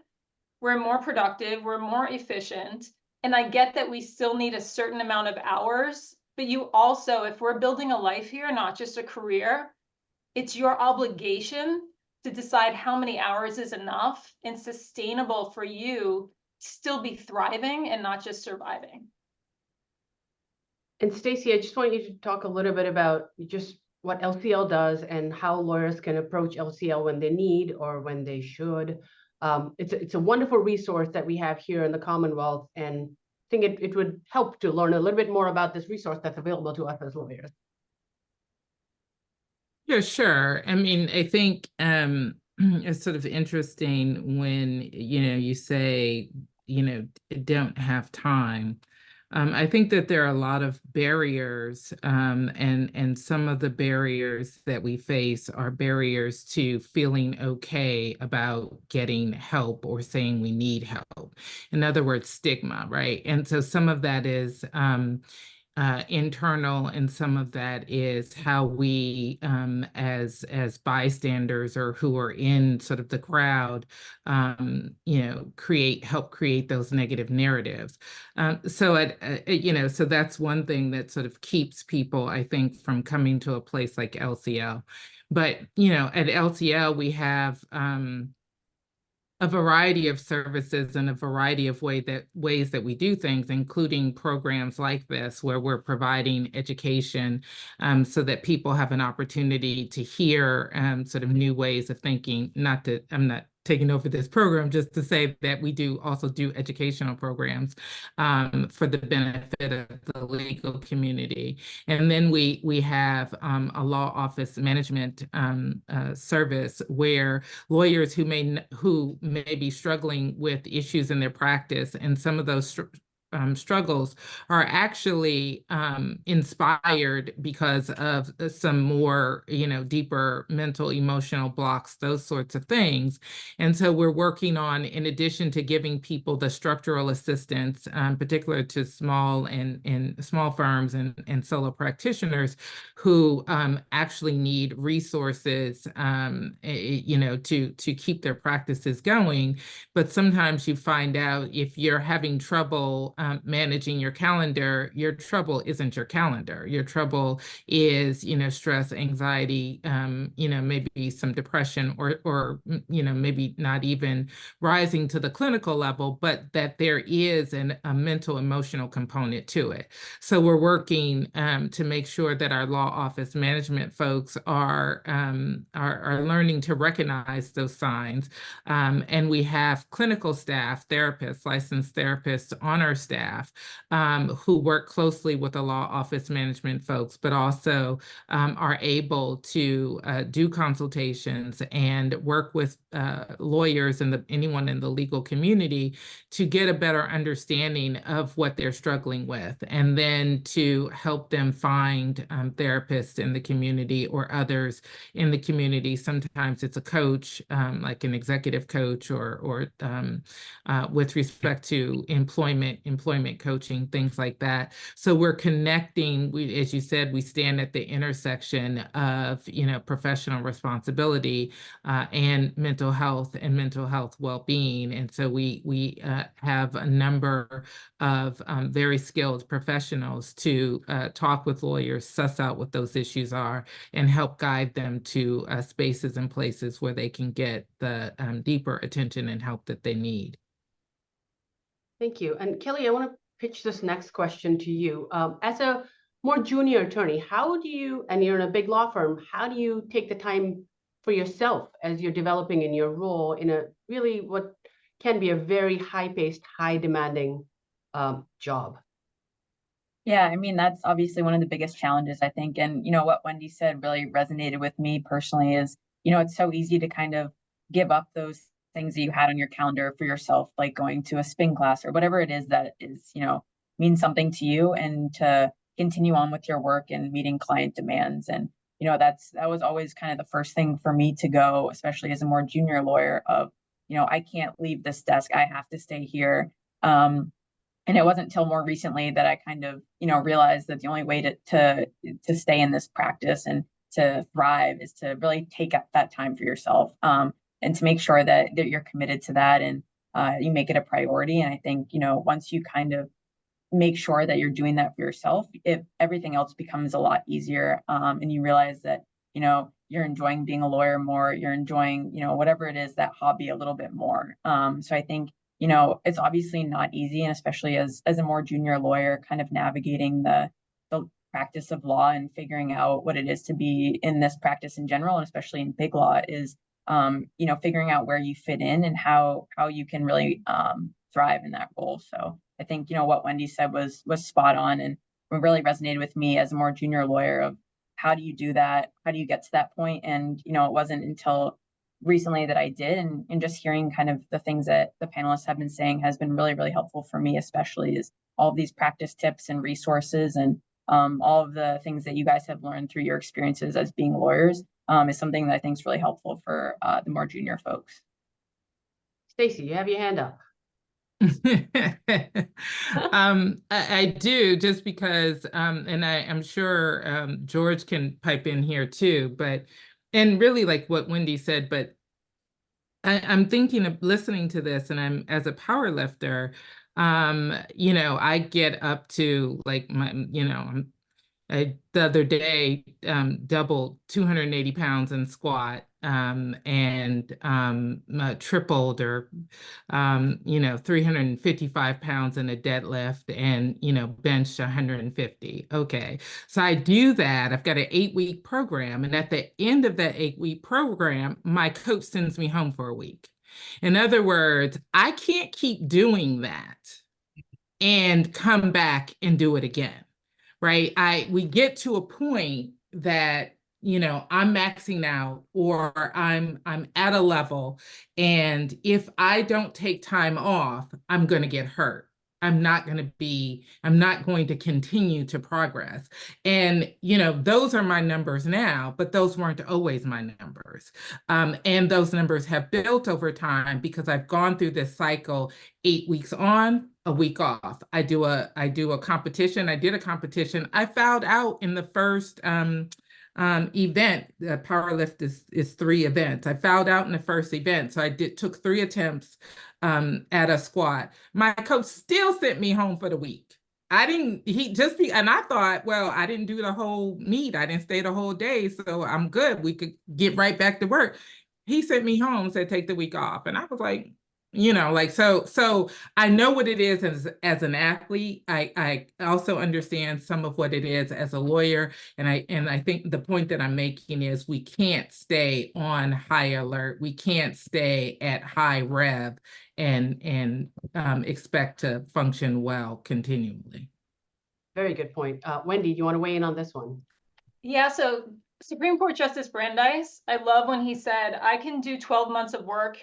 we're more productive, we're more efficient. And I get that we still need a certain amount of hours, but you also, if we're building a life here, not just a career, it's your obligation to decide how many hours is enough and sustainable for you to still be thriving and not just surviving. And Stacey, I just want you to talk a little bit about just what LCL does and how lawyers can approach LCL when they need or when they should. It's a wonderful resource that we have here in the Commonwealth, and I think it would help to learn a little bit more about this resource that's available to us as lawyers. Yeah, sure. I mean, I think it's sort of interesting when, you say, don't have time. I think that there are a lot of barriers, and some of the barriers that we face are barriers to feeling okay about getting help or saying we need help. In other words, stigma, right? And so some of that is internal, and some of that is how we, as bystanders or who are in sort of the crowd, help create those negative narratives. So that's one thing that sort of keeps people, I think, from coming to a place like LCL. But at LCL we have a variety of services and a variety of ways that we do things, including programs like this, where we're providing education so that people have an opportunity to hear sort of new ways of thinking. I'm not taking over this program, just to say that we also do educational programs for the benefit of the legal community. And then we have a law office management service where lawyers who may be struggling with issues in their practice, and some of those struggles are actually inspired because of some more, deeper mental, emotional blocks, those sorts of things. And so we're working on, in addition to giving people the structural assistance, particular to small and small firms and solo practitioners who actually need resources, to keep their practices going. But sometimes you find out, if you're having trouble managing your calendar, your trouble isn't your calendar. Your trouble is, stress, anxiety, maybe some depression or maybe not even rising to the clinical level, but that there is a mental emotional component to it. So we're working to make sure that our law office management folks are learning to recognize those signs. And we have clinical staff, therapists, licensed therapists on our staff who work closely with the law office management folks, but also are able to do consultations and work with lawyers and anyone in the legal community to get a better understanding of what they're struggling with, and then to help them find therapists in the community or others in the community. Sometimes it's a coach, like an executive coach, or with respect to employment coaching, things like that. So we're connecting. As you said, we stand at the intersection of professional responsibility and mental health well-being. And so we have a number of very skilled professionals to talk with lawyers, suss out what those issues are, and help guide them to spaces and places where they can get the deeper attention and help that they need. Thank you. And Kelly, I want to pitch this next question to you. As a more junior attorney, how do you, and you're in a big law firm, how do you take the time for yourself as you're developing in your role in a really what can be a very high-paced, high-demanding job? Yeah, I mean, that's obviously one of the biggest challenges, I think. And, what Wendy said really resonated with me personally is, it's so easy to kind of give up those things that you had on your calendar for yourself, like going to a spin class or whatever it is that is, means something to you, and to continue on with your work and meeting client demands. And, that was always kind of the first thing for me to go, especially as a more junior lawyer, of, I can't leave this desk. I have to stay here. And it wasn't until more recently that I kind of, realized that the only way to stay in this practice and to thrive is to really take up that time for yourself, and to make sure that you're committed to that, and you make it a priority. And I think, once you kind of make sure that you're doing that for yourself, everything else becomes a lot easier. And you realize that, you're enjoying being a lawyer more, you're enjoying, whatever it is, that hobby a little bit more. So I think, it's obviously not easy, and especially as a more junior lawyer, kind of navigating the practice of law and figuring out what it is to be in this practice in general, and especially in big law, is figuring out where you fit in and how you can really thrive in that role. So I think what Wendy said was spot on, and it really resonated with me as a more junior lawyer, of how do you do that? How do you get to that point? And it wasn't until recently that I did, and just hearing kind of the things that the panelists have been saying has been really, really helpful for me, especially is all of these practice tips and resources, and all of the things that you guys have learned through your experiences as being lawyers, is something that I think is really helpful for the more junior folks. Stacy, you have your hand up. I do, just because, and I'm sure George can pipe in here too, and really like what Wendy said, but I'm thinking of listening to this, and I'm, as a power lifter, I get up to like the other day doubled 280 pounds in squat, and tripled or 355 pounds in a deadlift, and benched 150. Okay, so I do that. I've got an 8-week program, and at the end of that 8-week program, my coach sends me home for a week. In other words, I can't keep doing that and come back and do it again. Right? We get to a point that, I'm maxing out, or I'm at a level, and if I don't take time off, I'm going to get hurt. I'm not going to continue to progress. And, those are my numbers now, but those weren't always my numbers. And those numbers have built over time because I've gone through this cycle, 8 weeks on, a week off. I do a competition. I did a competition. I fouled out in the first event. Powerlift is 3 events. I fouled out in the first event. So I took 3 attempts at a squad. My coach still sent me home for the week. And I thought, well, I didn't do the whole meet. I didn't stay the whole day, so I'm good. We could get right back to work. He sent me home, said, take the week off. And I was like, so I know what it is as an athlete. I also understand some of what it is as a lawyer. And I think the point that I'm making is we can't stay on high alert. We can't stay at high rev and expect to function well continually. Very good point. Wendy, do you want to weigh in on this one? Yeah, so Supreme Court Justice Brandeis, I love when he said, I can do 12 months of work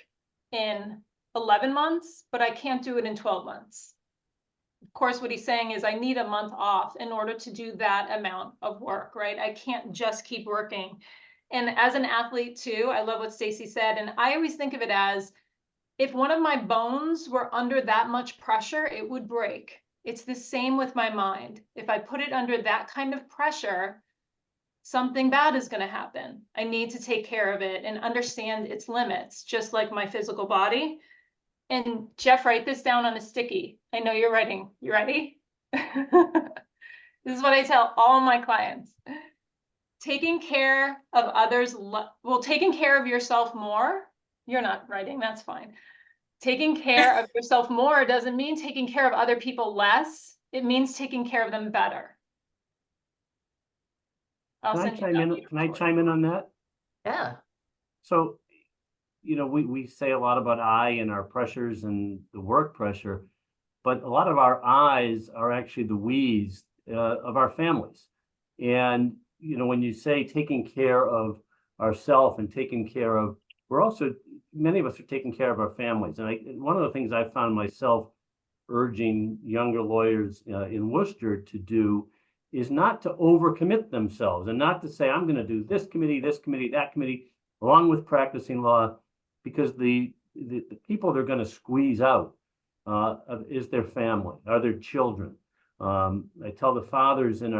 in 11 months, but I can't do it in 12 months. Of course, what he's saying is I need a month off in order to do that amount of work, right? I can't just keep working. And as an athlete too, I love what Stacey said. And I always think of it as, if one of my bones were under that much pressure, it would break. It's the same with my mind. If I put it under that kind of pressure, something bad is going to happen. I need to take care of it and understand its limits, just like my physical body. And Jeff, write this down on a sticky. I know you're writing. You ready? This is what I tell all my clients. Taking care of others, taking care of yourself more. You're not writing, that's fine. Taking care of yourself more doesn't mean taking care of other people less. It means taking care of them better. Can I chime in on that? Yeah. So, we say a lot about I and our pressures and the work pressure, but a lot of our I's are actually the we's of our families. And, when you say taking care of ourselves and taking care of, many of us are taking care of our families. And one of the things I found myself urging younger lawyers in Worcester to do is not to overcommit themselves and not to say, I'm going to do this committee, that committee, along with practicing law, because the people they're going to squeeze out is their family, are their children. I tell the fathers in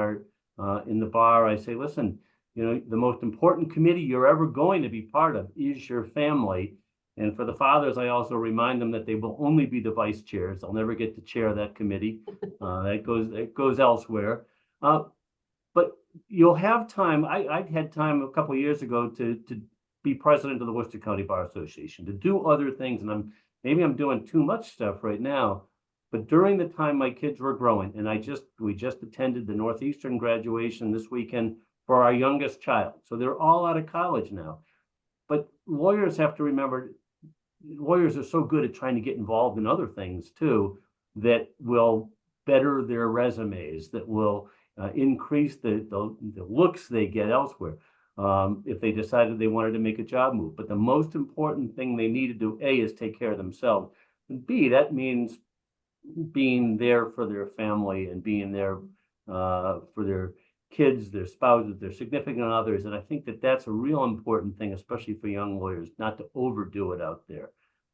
the bar, I say, listen, the most important committee you're ever going to be part of is your family. And for the fathers, I also remind them that they will only be the vice chairs. They'll never get to chair that committee. That goes elsewhere. But you'll have time. I had time a couple of years ago to be president of the Worcester County Bar Association, to do other things. And maybe I'm doing too much stuff right now. But during the time my kids were growing, and we just attended the Northeastern graduation this weekend for our youngest child. So they're all out of college now. But lawyers have to remember, lawyers are so good at trying to get involved in other things too, that will better their resumes, that will increase the looks they get elsewhere if they decided they wanted to make a job move. But the most important thing they need to do, A, is take care of themselves. And B, that means being there for their family and being there for their kids, their spouses, their significant others. And I think that that's a real important thing, especially for young lawyers, not to overdo it out there.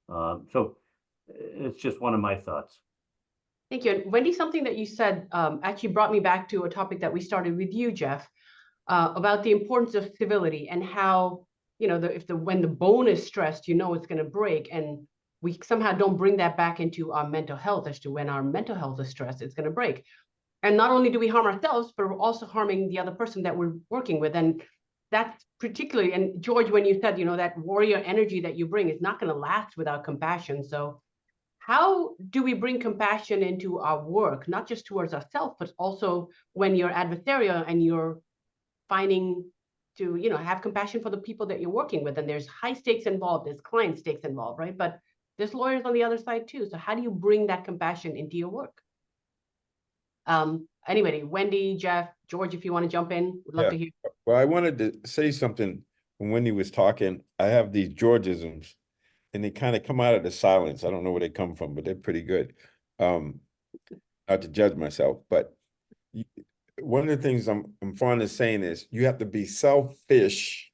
So it's just one of my thoughts. Thank you. And Wendy, something that you said actually brought me back to a topic that we started with you, Jeff, about the importance of civility and how, when the bone is stressed, it's going to break. And we somehow don't bring that back into our mental health as to when our mental health is stressed, it's going to break. And not only do we harm ourselves, but we're also harming the other person that we're working with. And that's particularly, and George, when you said, that warrior energy that you bring is not going to last without compassion. So how do we bring compassion into our work, not just towards ourselves, but also when you're adversarial and you're finding to, have compassion for the people that you're working with? And there's high stakes involved, there's client stakes involved, right? But there's lawyers on the other side too. So how do you bring that compassion into your work? Anybody, Wendy, Jeff, George, if you want to jump in, would love to hear. Well, I wanted to say something when Wendy was talking. I have these Georgisms, and they kind of come out of the silence. I don't know where they come from, but they're pretty good. Not to judge myself, but one of the things I'm fond of saying is you have to be selfish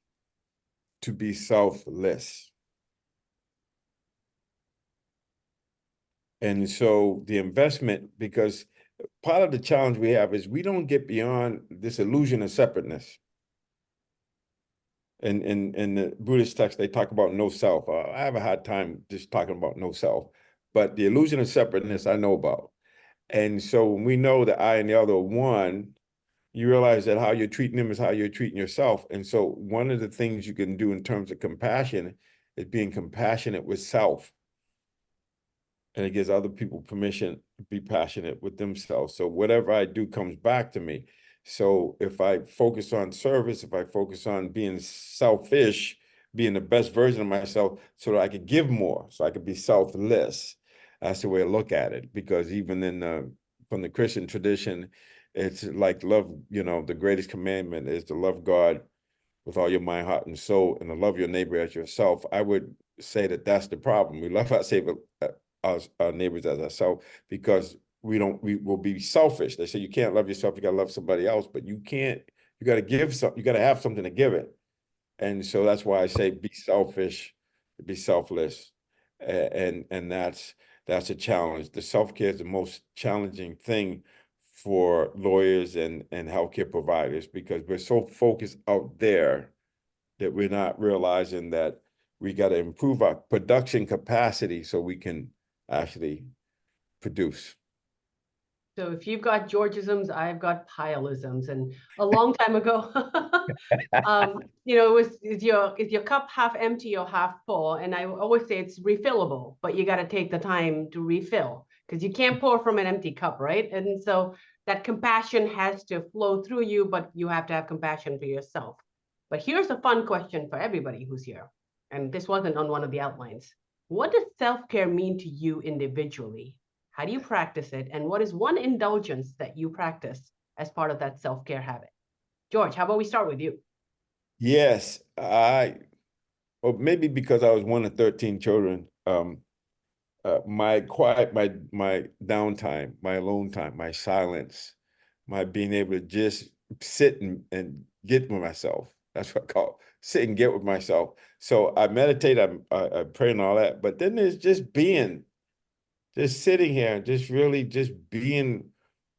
to be selfless. And so the investment, because part of the challenge we have is we don't get beyond this illusion of separateness. in the Buddhist text, they talk about no self. I have a hard time just talking about no self, but the illusion of separateness I know about. And so when we know that I and the other are one, you realize that how you're treating them is how you're treating yourself. And so one of the things you can do in terms of compassion is being compassionate with self. And it gives other people permission to be passionate with themselves. So whatever I do comes back to me. So if I focus on service, if I focus on being selfish, being the best version of myself so that I could give more, so I could be selfless, that's the way I look at it. Because even from the Christian tradition, it's like love, the greatest commandment is to love God with all your mind, heart, and soul, and to love your neighbor as yourself. I would say that that's the problem. We love our neighbors as ourselves because we will be selfish. They say you can't love yourself, you gotta love somebody else, but you gotta give something, you gotta have something to give it. And so that's why I say be selfish, be selfless. And that's a challenge. The self-care is the most challenging thing for lawyers and healthcare providers because we're so focused out there that we're not realizing that we got to improve our production capacity so we can actually produce. So if you've got Georgisms, I've got Pielisms. And a long time ago, is your cup half empty or half full? And I always say it's refillable, but you got to take the time to refill because you can't pour from an empty cup, right? And so that compassion has to flow through you, but you have to have compassion for yourself. But here's a fun question for everybody who's here. And this wasn't on one of the outlines. What does self-care mean to you individually? How do you practice it? And what is one indulgence that you practice as part of that self-care habit? George, how about we start with you? Yes, or maybe because I was one of 13 children, my quiet, my downtime, my alone time, my silence, my being able to just sit and get with myself. That's what I call it, sit and get with myself. So I meditate, I pray and all that, but then there's just sitting here and just really just being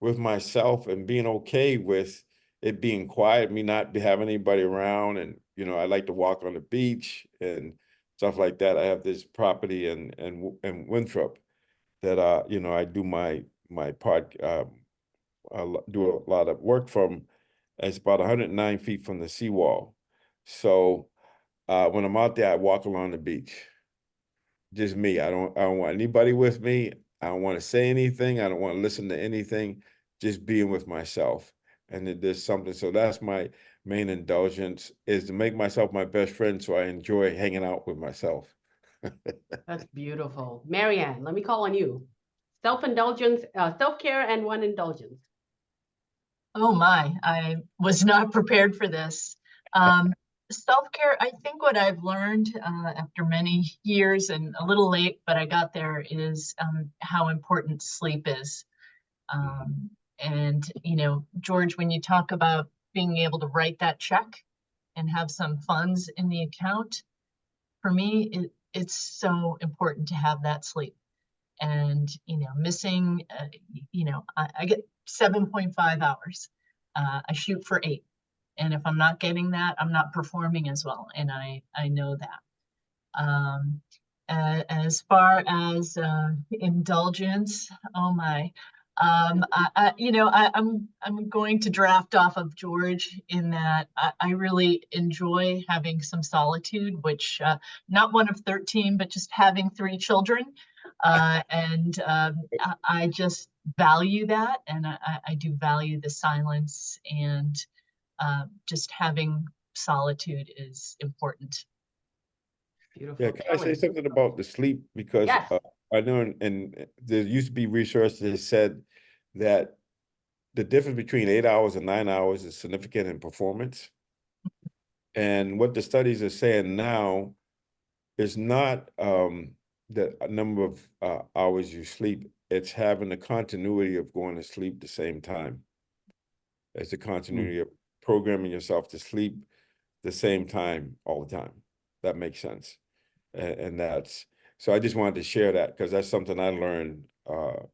with myself and being okay with it being quiet, me not having anybody around. And, I like to walk on the beach and stuff like that. I have this property in Winthrop that, I do my part, do a lot of work from. It's about 109 feet from the seawall. So when I'm out there, I walk along the beach. Just me. I don't want anybody with me. I don't want to say anything. I don't want to listen to anything. Just being with myself. And there's something. So that's my main indulgence is to make myself my best friend so I enjoy hanging out with myself. That's beautiful. Marianne, let me call on you. Self-indulgence, self-care and one indulgence. Oh my, I was not prepared for this. Self-care, I think what I've learned after many years and a little late, but I got there, is how important sleep is. And, George, when you talk about being able to write that check and have some funds in the account, for me, it's so important to have that sleep. And, missing, I get 7.5 hours. I shoot for 8. And if I'm not getting that, I'm not performing as well. And I know that. As far as indulgence, oh my, I'm going to draft off of George in that I really enjoy having some solitude, which not one of 13, but just having 3 children. And I just value that, and I do value the silence, and just having solitude is important. Beautiful. Yeah, can I say something about the sleep? Because Yes. I know and there used to be research that said that the difference between 8 hours and 9 hours is significant in performance. And what the studies are saying now is not the number of hours you sleep, it's having the continuity of going to sleep the same time. It's the continuity of programming yourself to sleep the same time all the time. That makes sense. And that's, so I just wanted to share that because that's something I learned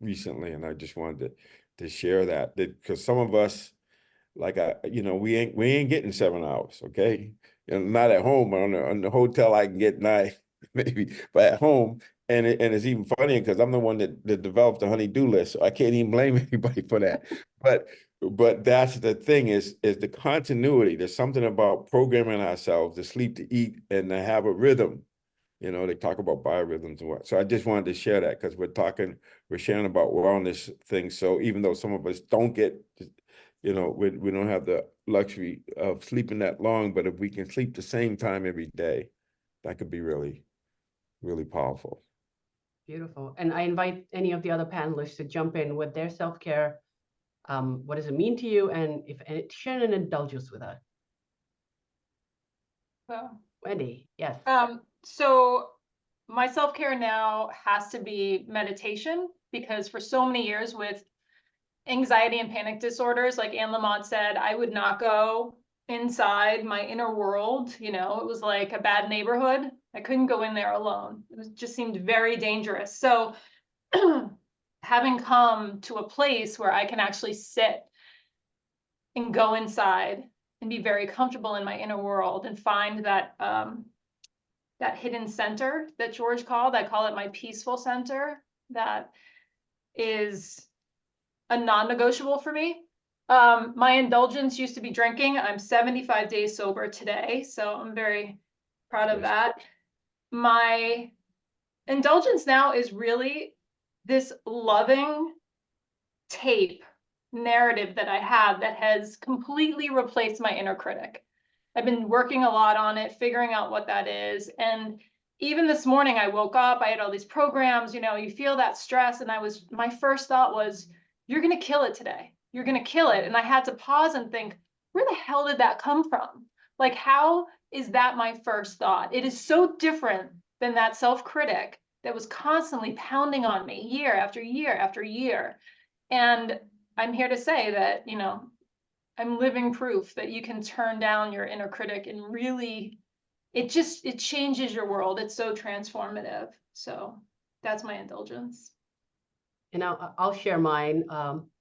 recently, and I just wanted to share that because some of us like we ain't getting 7 hours, okay? Not at home, but on the hotel I can get 9, maybe, but at home, and it's even funnier because I'm the one that developed the honey-do list, so I can't even blame anybody for that. But that's the thing is the continuity. There's something about programming ourselves to sleep, to eat, and to have a rhythm. They talk about biorhythms and what. So I just wanted to share that because we're sharing about wellness things. So even though some of us don't get, we don't have the luxury of sleeping that long, but if we can sleep the same time every day, that could be really, really powerful. Beautiful. And I invite any of the other panelists to jump in with their self-care. What does it mean to you? And share an indulgence with us. Well, Wendy, yes. So my self-care now has to be meditation, because for so many years with anxiety and panic disorders, like Anne Lamott said, I would not go inside my inner world. It was like a bad neighborhood. I couldn't go in there alone. Just seemed very dangerous. So having come to a place where I can actually sit and go inside and be very comfortable in my inner world and find that that hidden center that George called, I call it my peaceful center, that is a non-negotiable for me. My indulgence used to be drinking. I'm 75 days sober today, so I'm very proud of that. My indulgence now is really this loving tape narrative that I have that has completely replaced my inner critic. I've been working a lot on it, figuring out what that is. And even this morning I woke up, I had all these programs, you feel that stress. And my first thought was, you're going to kill it today. You're going to kill it. And I had to pause and think, where the hell did that come from? Like, how is that my first thought? It is so different than that self-critic that was constantly pounding on me year after year after year. And I'm here to say that, I'm living proof that you can turn down your inner critic and really, it changes your world. It's so transformative. So that's my indulgence. And I'll share mine.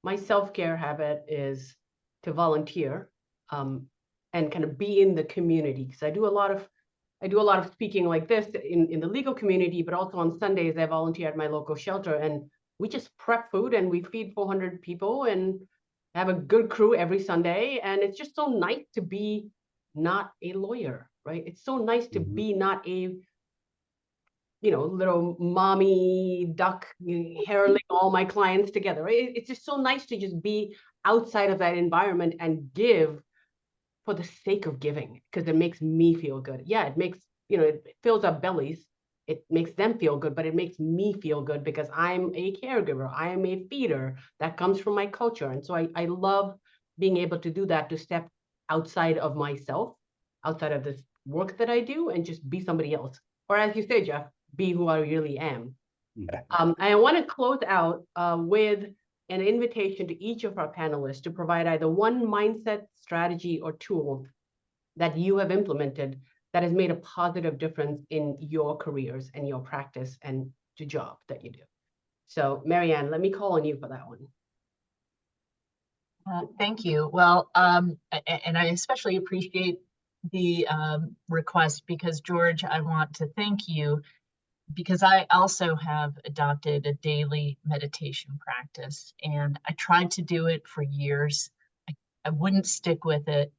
My self-care habit is to volunteer and kind of be in the community, because I do a lot of speaking like this in the legal community, but also on Sundays I volunteer at my local shelter, and we just prep food and we feed 400 people and have a good crew every Sunday. And it's just so nice to be not a lawyer, right? It's so nice to be not a little mommy duck hairling all my clients together, right? It's just so nice to just be outside of that environment and give for the sake of giving, because it makes me feel good. Yeah, it makes, it fills our bellies. It makes them feel good, but it makes me feel good because I'm a caregiver. I am a feeder. That comes from my culture. And so I love being able to do that, to step outside of myself, outside of this work that I do, and just be somebody else. Or as you say, Jeff, be who I really am. I want to close out with an invitation to each of our panelists to provide either one mindset, strategy, or tool that you have implemented that has made a positive difference in your careers and your practice and the job that you do. So, Marianne, let me call on you for that one. Thank you. Well, and I especially appreciate the request, because George, I want to thank you, because I also have adopted a daily meditation practice, and I tried to do it for years. I wouldn't stick with it.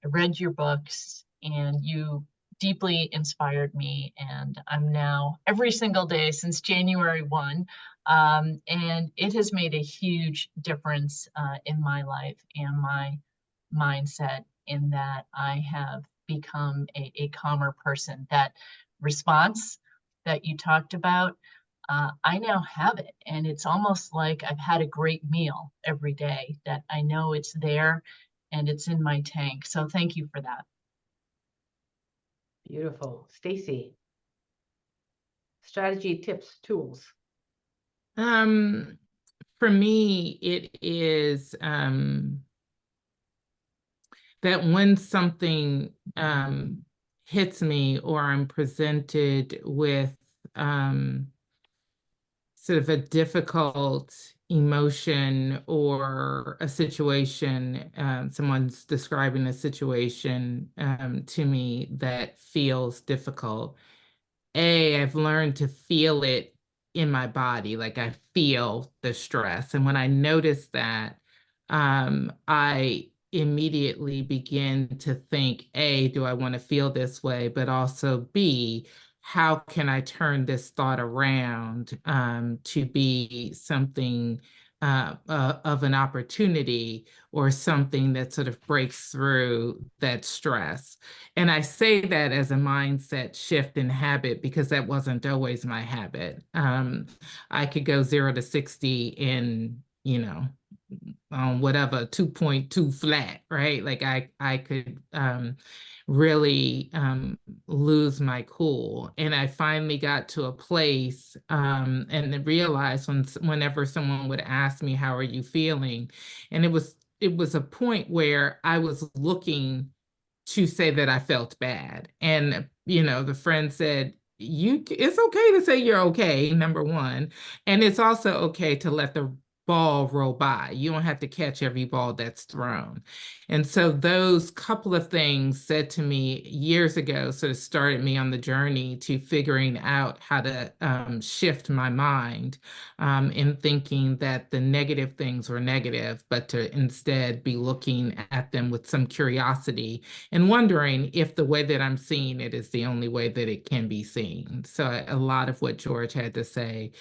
I read your books and you deeply inspired me, and I'm now every single day since January 1. And it has made a huge difference in my life and my mindset, in that I have become a calmer person. That response that you talked about, I now have it, and it's almost like I've had a great meal every day, that I know it's there and it's in my tank. So thank you for that. Beautiful. Stacy, strategy, tips, tools. For me, it is that when something hits me, or I'm presented with sort of a difficult emotion or a situation, someone's describing a situation to me that feels difficult, I've learned to feel it in my body, like I feel the stress. And when I notice that, I immediately begin to think, do I want to feel this way? But also B, how can I turn this thought around to be something of an opportunity or something that sort of breaks through that stress? And I say that as a mindset shift in habit because that wasn't always my habit. I could go 0 to 60 in, whatever 2.2 flat, right? Like I could really lose my cool. And I finally got to a place and then realized whenever someone would ask me, how are you feeling? And it was a point where I was looking to say that I felt bad. And, the friend said, it's okay to say you're okay, number one. And it's also okay to let the ball roll by. You don't have to catch every ball that's thrown. And so those couple of things said to me years ago sort of started me on the journey to figuring out how to shift my mind in thinking that the negative things were negative, but to instead be looking at them with some curiosity and wondering if the way that I'm seeing it is the only way that it can be seen. So a lot of what George had to say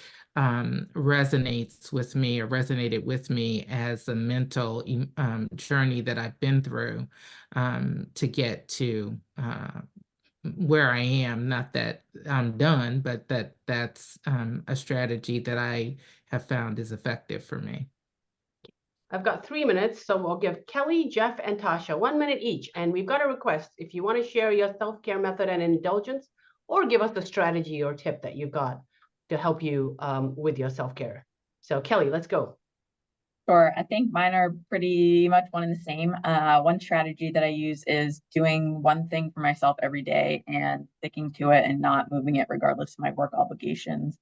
resonated with me as a mental journey that I've been through to get to where I am. Not that I'm done, but that's a strategy that I have found is effective for me. I've got 3 minutes, so we'll give Kelly, Jeff, and Tasha 1 minute each. And we've got a request. If you want to share your self-care method and indulgence, or give us the strategy or tip that you've got to help you with your self-care. So Kelly, let's go. Sure. I think mine are pretty much one and the same. One strategy that I use is doing one thing for myself every day and sticking to it and not moving it regardless of my work obligations,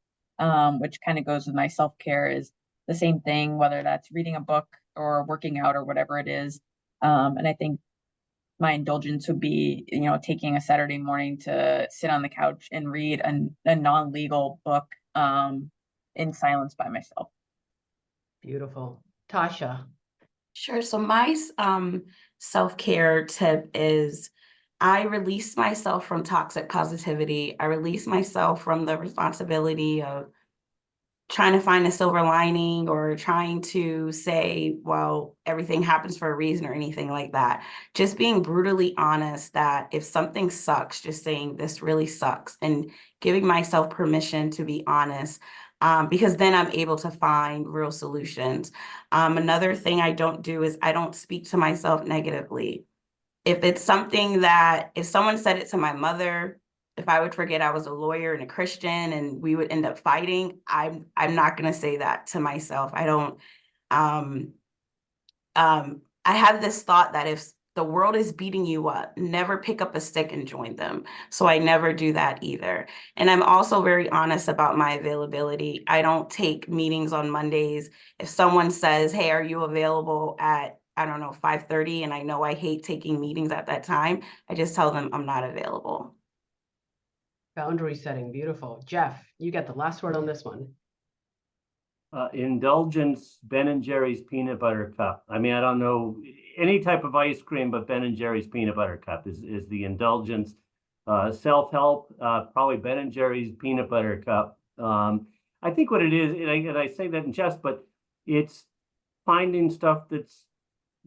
which kind of goes with my self-care is the same thing, whether that's reading a book or working out or whatever it is. And I think my indulgence would be, taking a Saturday morning to sit on the couch and read a non-legal book in silence by myself. Beautiful. Tasha. Sure. So my self-care tip is I release myself from toxic positivity. I release myself from the responsibility of trying to find a silver lining or trying to say, well, everything happens for a reason or anything like that. Just being brutally honest that if something sucks, just saying this really sucks and giving myself permission to be honest, because then I'm able to find real solutions. Another thing I don't do is I don't speak to myself negatively. If it's something that, if someone said it to my mother, if I would forget I was a lawyer and a Christian and we would end up fighting, I'm not going to say that to myself. I don't, I have this thought that if the world is beating you up, never pick up a stick and join them. So I never do that either. And I'm also very honest about my availability. I don't take meetings on Mondays. If someone says, hey, are you available at, I don't know, 5:30, and I know I hate taking meetings at that time, I just tell them I'm not available. Boundary setting. Beautiful. Jeff, you get the last word on this one. Indulgence, Ben & Jerry's peanut butter cup. I mean, I don't know any type of ice cream, but Ben & Jerry's peanut butter cup is the indulgence. Self-help, probably Ben & Jerry's peanut butter cup. I think what it is, and I say that in jest, but it's finding stuff that's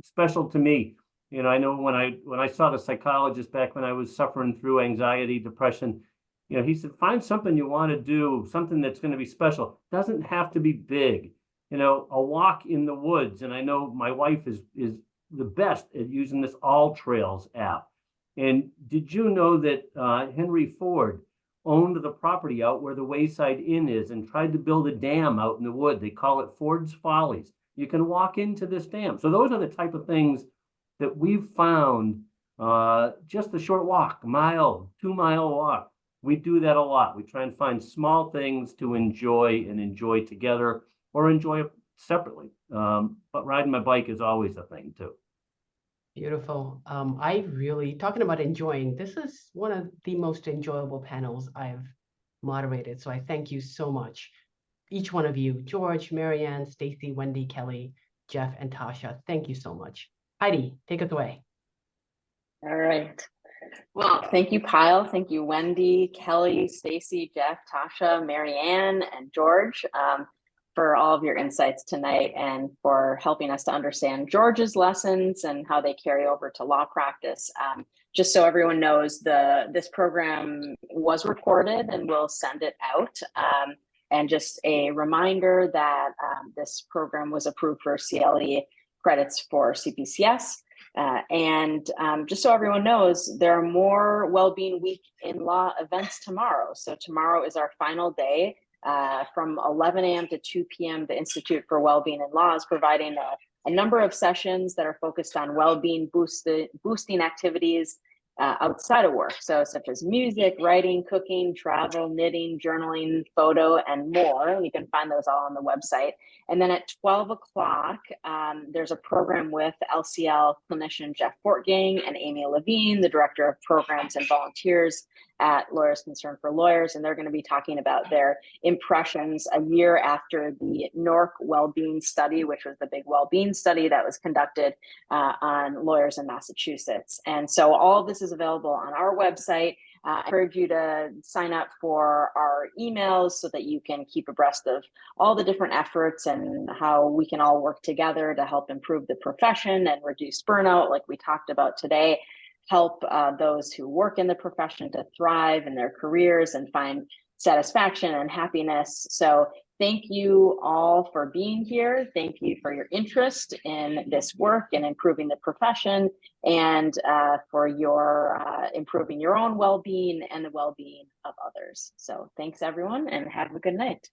special to me. I know when I saw the psychologist back when I was suffering through anxiety, depression, he said, find something you want to do, something that's going to be special. Doesn't have to be big. A walk in the woods. And I know my wife is the best at using this All Trails app. And did you know that Henry Ford owned the property out where the Wayside Inn is and tried to build a dam out in the wood? They call it Ford's Follies. You can walk into this dam. So those are the type of things that we've found, just a short walk, 1-2 mile walk, we do that a lot. We try and find small things to enjoy and enjoy together or enjoy separately. But riding my bike is always a thing too. Beautiful. I really, talking about enjoying, this is one of the most enjoyable panels I've moderated. So I thank you so much. Each one of you, George, Marianne, Stacy, Wendy, Kelly, Jeff, and Tasha, thank you so much. Heidi, take us away. All right. Well, thank you, Kyle. Thank you, Wendy, Kelly, Stacy, Jeff, Tasha, Marianne, and George, for all of your insights tonight and for helping us to understand George's lessons and how they carry over to law practice. Just so everyone knows, this program was recorded and we'll send it out. And just a reminder that this program was approved for CLE credits for CPCS. And just so everyone knows, there are more Wellbeing Week in Law events tomorrow. So tomorrow is our final day. From 11 a.m. to 2 p.m., the Institute for Wellbeing in Law is providing a number of sessions that are focused on well-being boosting activities outside of work. So such as music, writing, cooking, travel, knitting, journaling, photo, and more. And you can find those all on the website. And then at 12 o'clock, there's a program with LCL clinician Jeff Fortgang and Amy Levine, the Director of Programs and Volunteers at Lawyers Concerned for Lawyers. And they're going to be talking about their impressions a year after the NORC Wellbeing Study, which was the big wellbeing study that was conducted on lawyers in Massachusetts. And so all of this is available on our website. I encourage you to sign up for our emails so that you can keep abreast of all the different efforts and how we can all work together to help improve the profession and reduce burnout, like we talked about today, help those who work in the profession to thrive in their careers and find satisfaction and happiness. So thank you all for being here. Thank you for your interest in this work and improving the profession, and for your improving your own well-being and the well-being of others. So thanks everyone, and have a good night.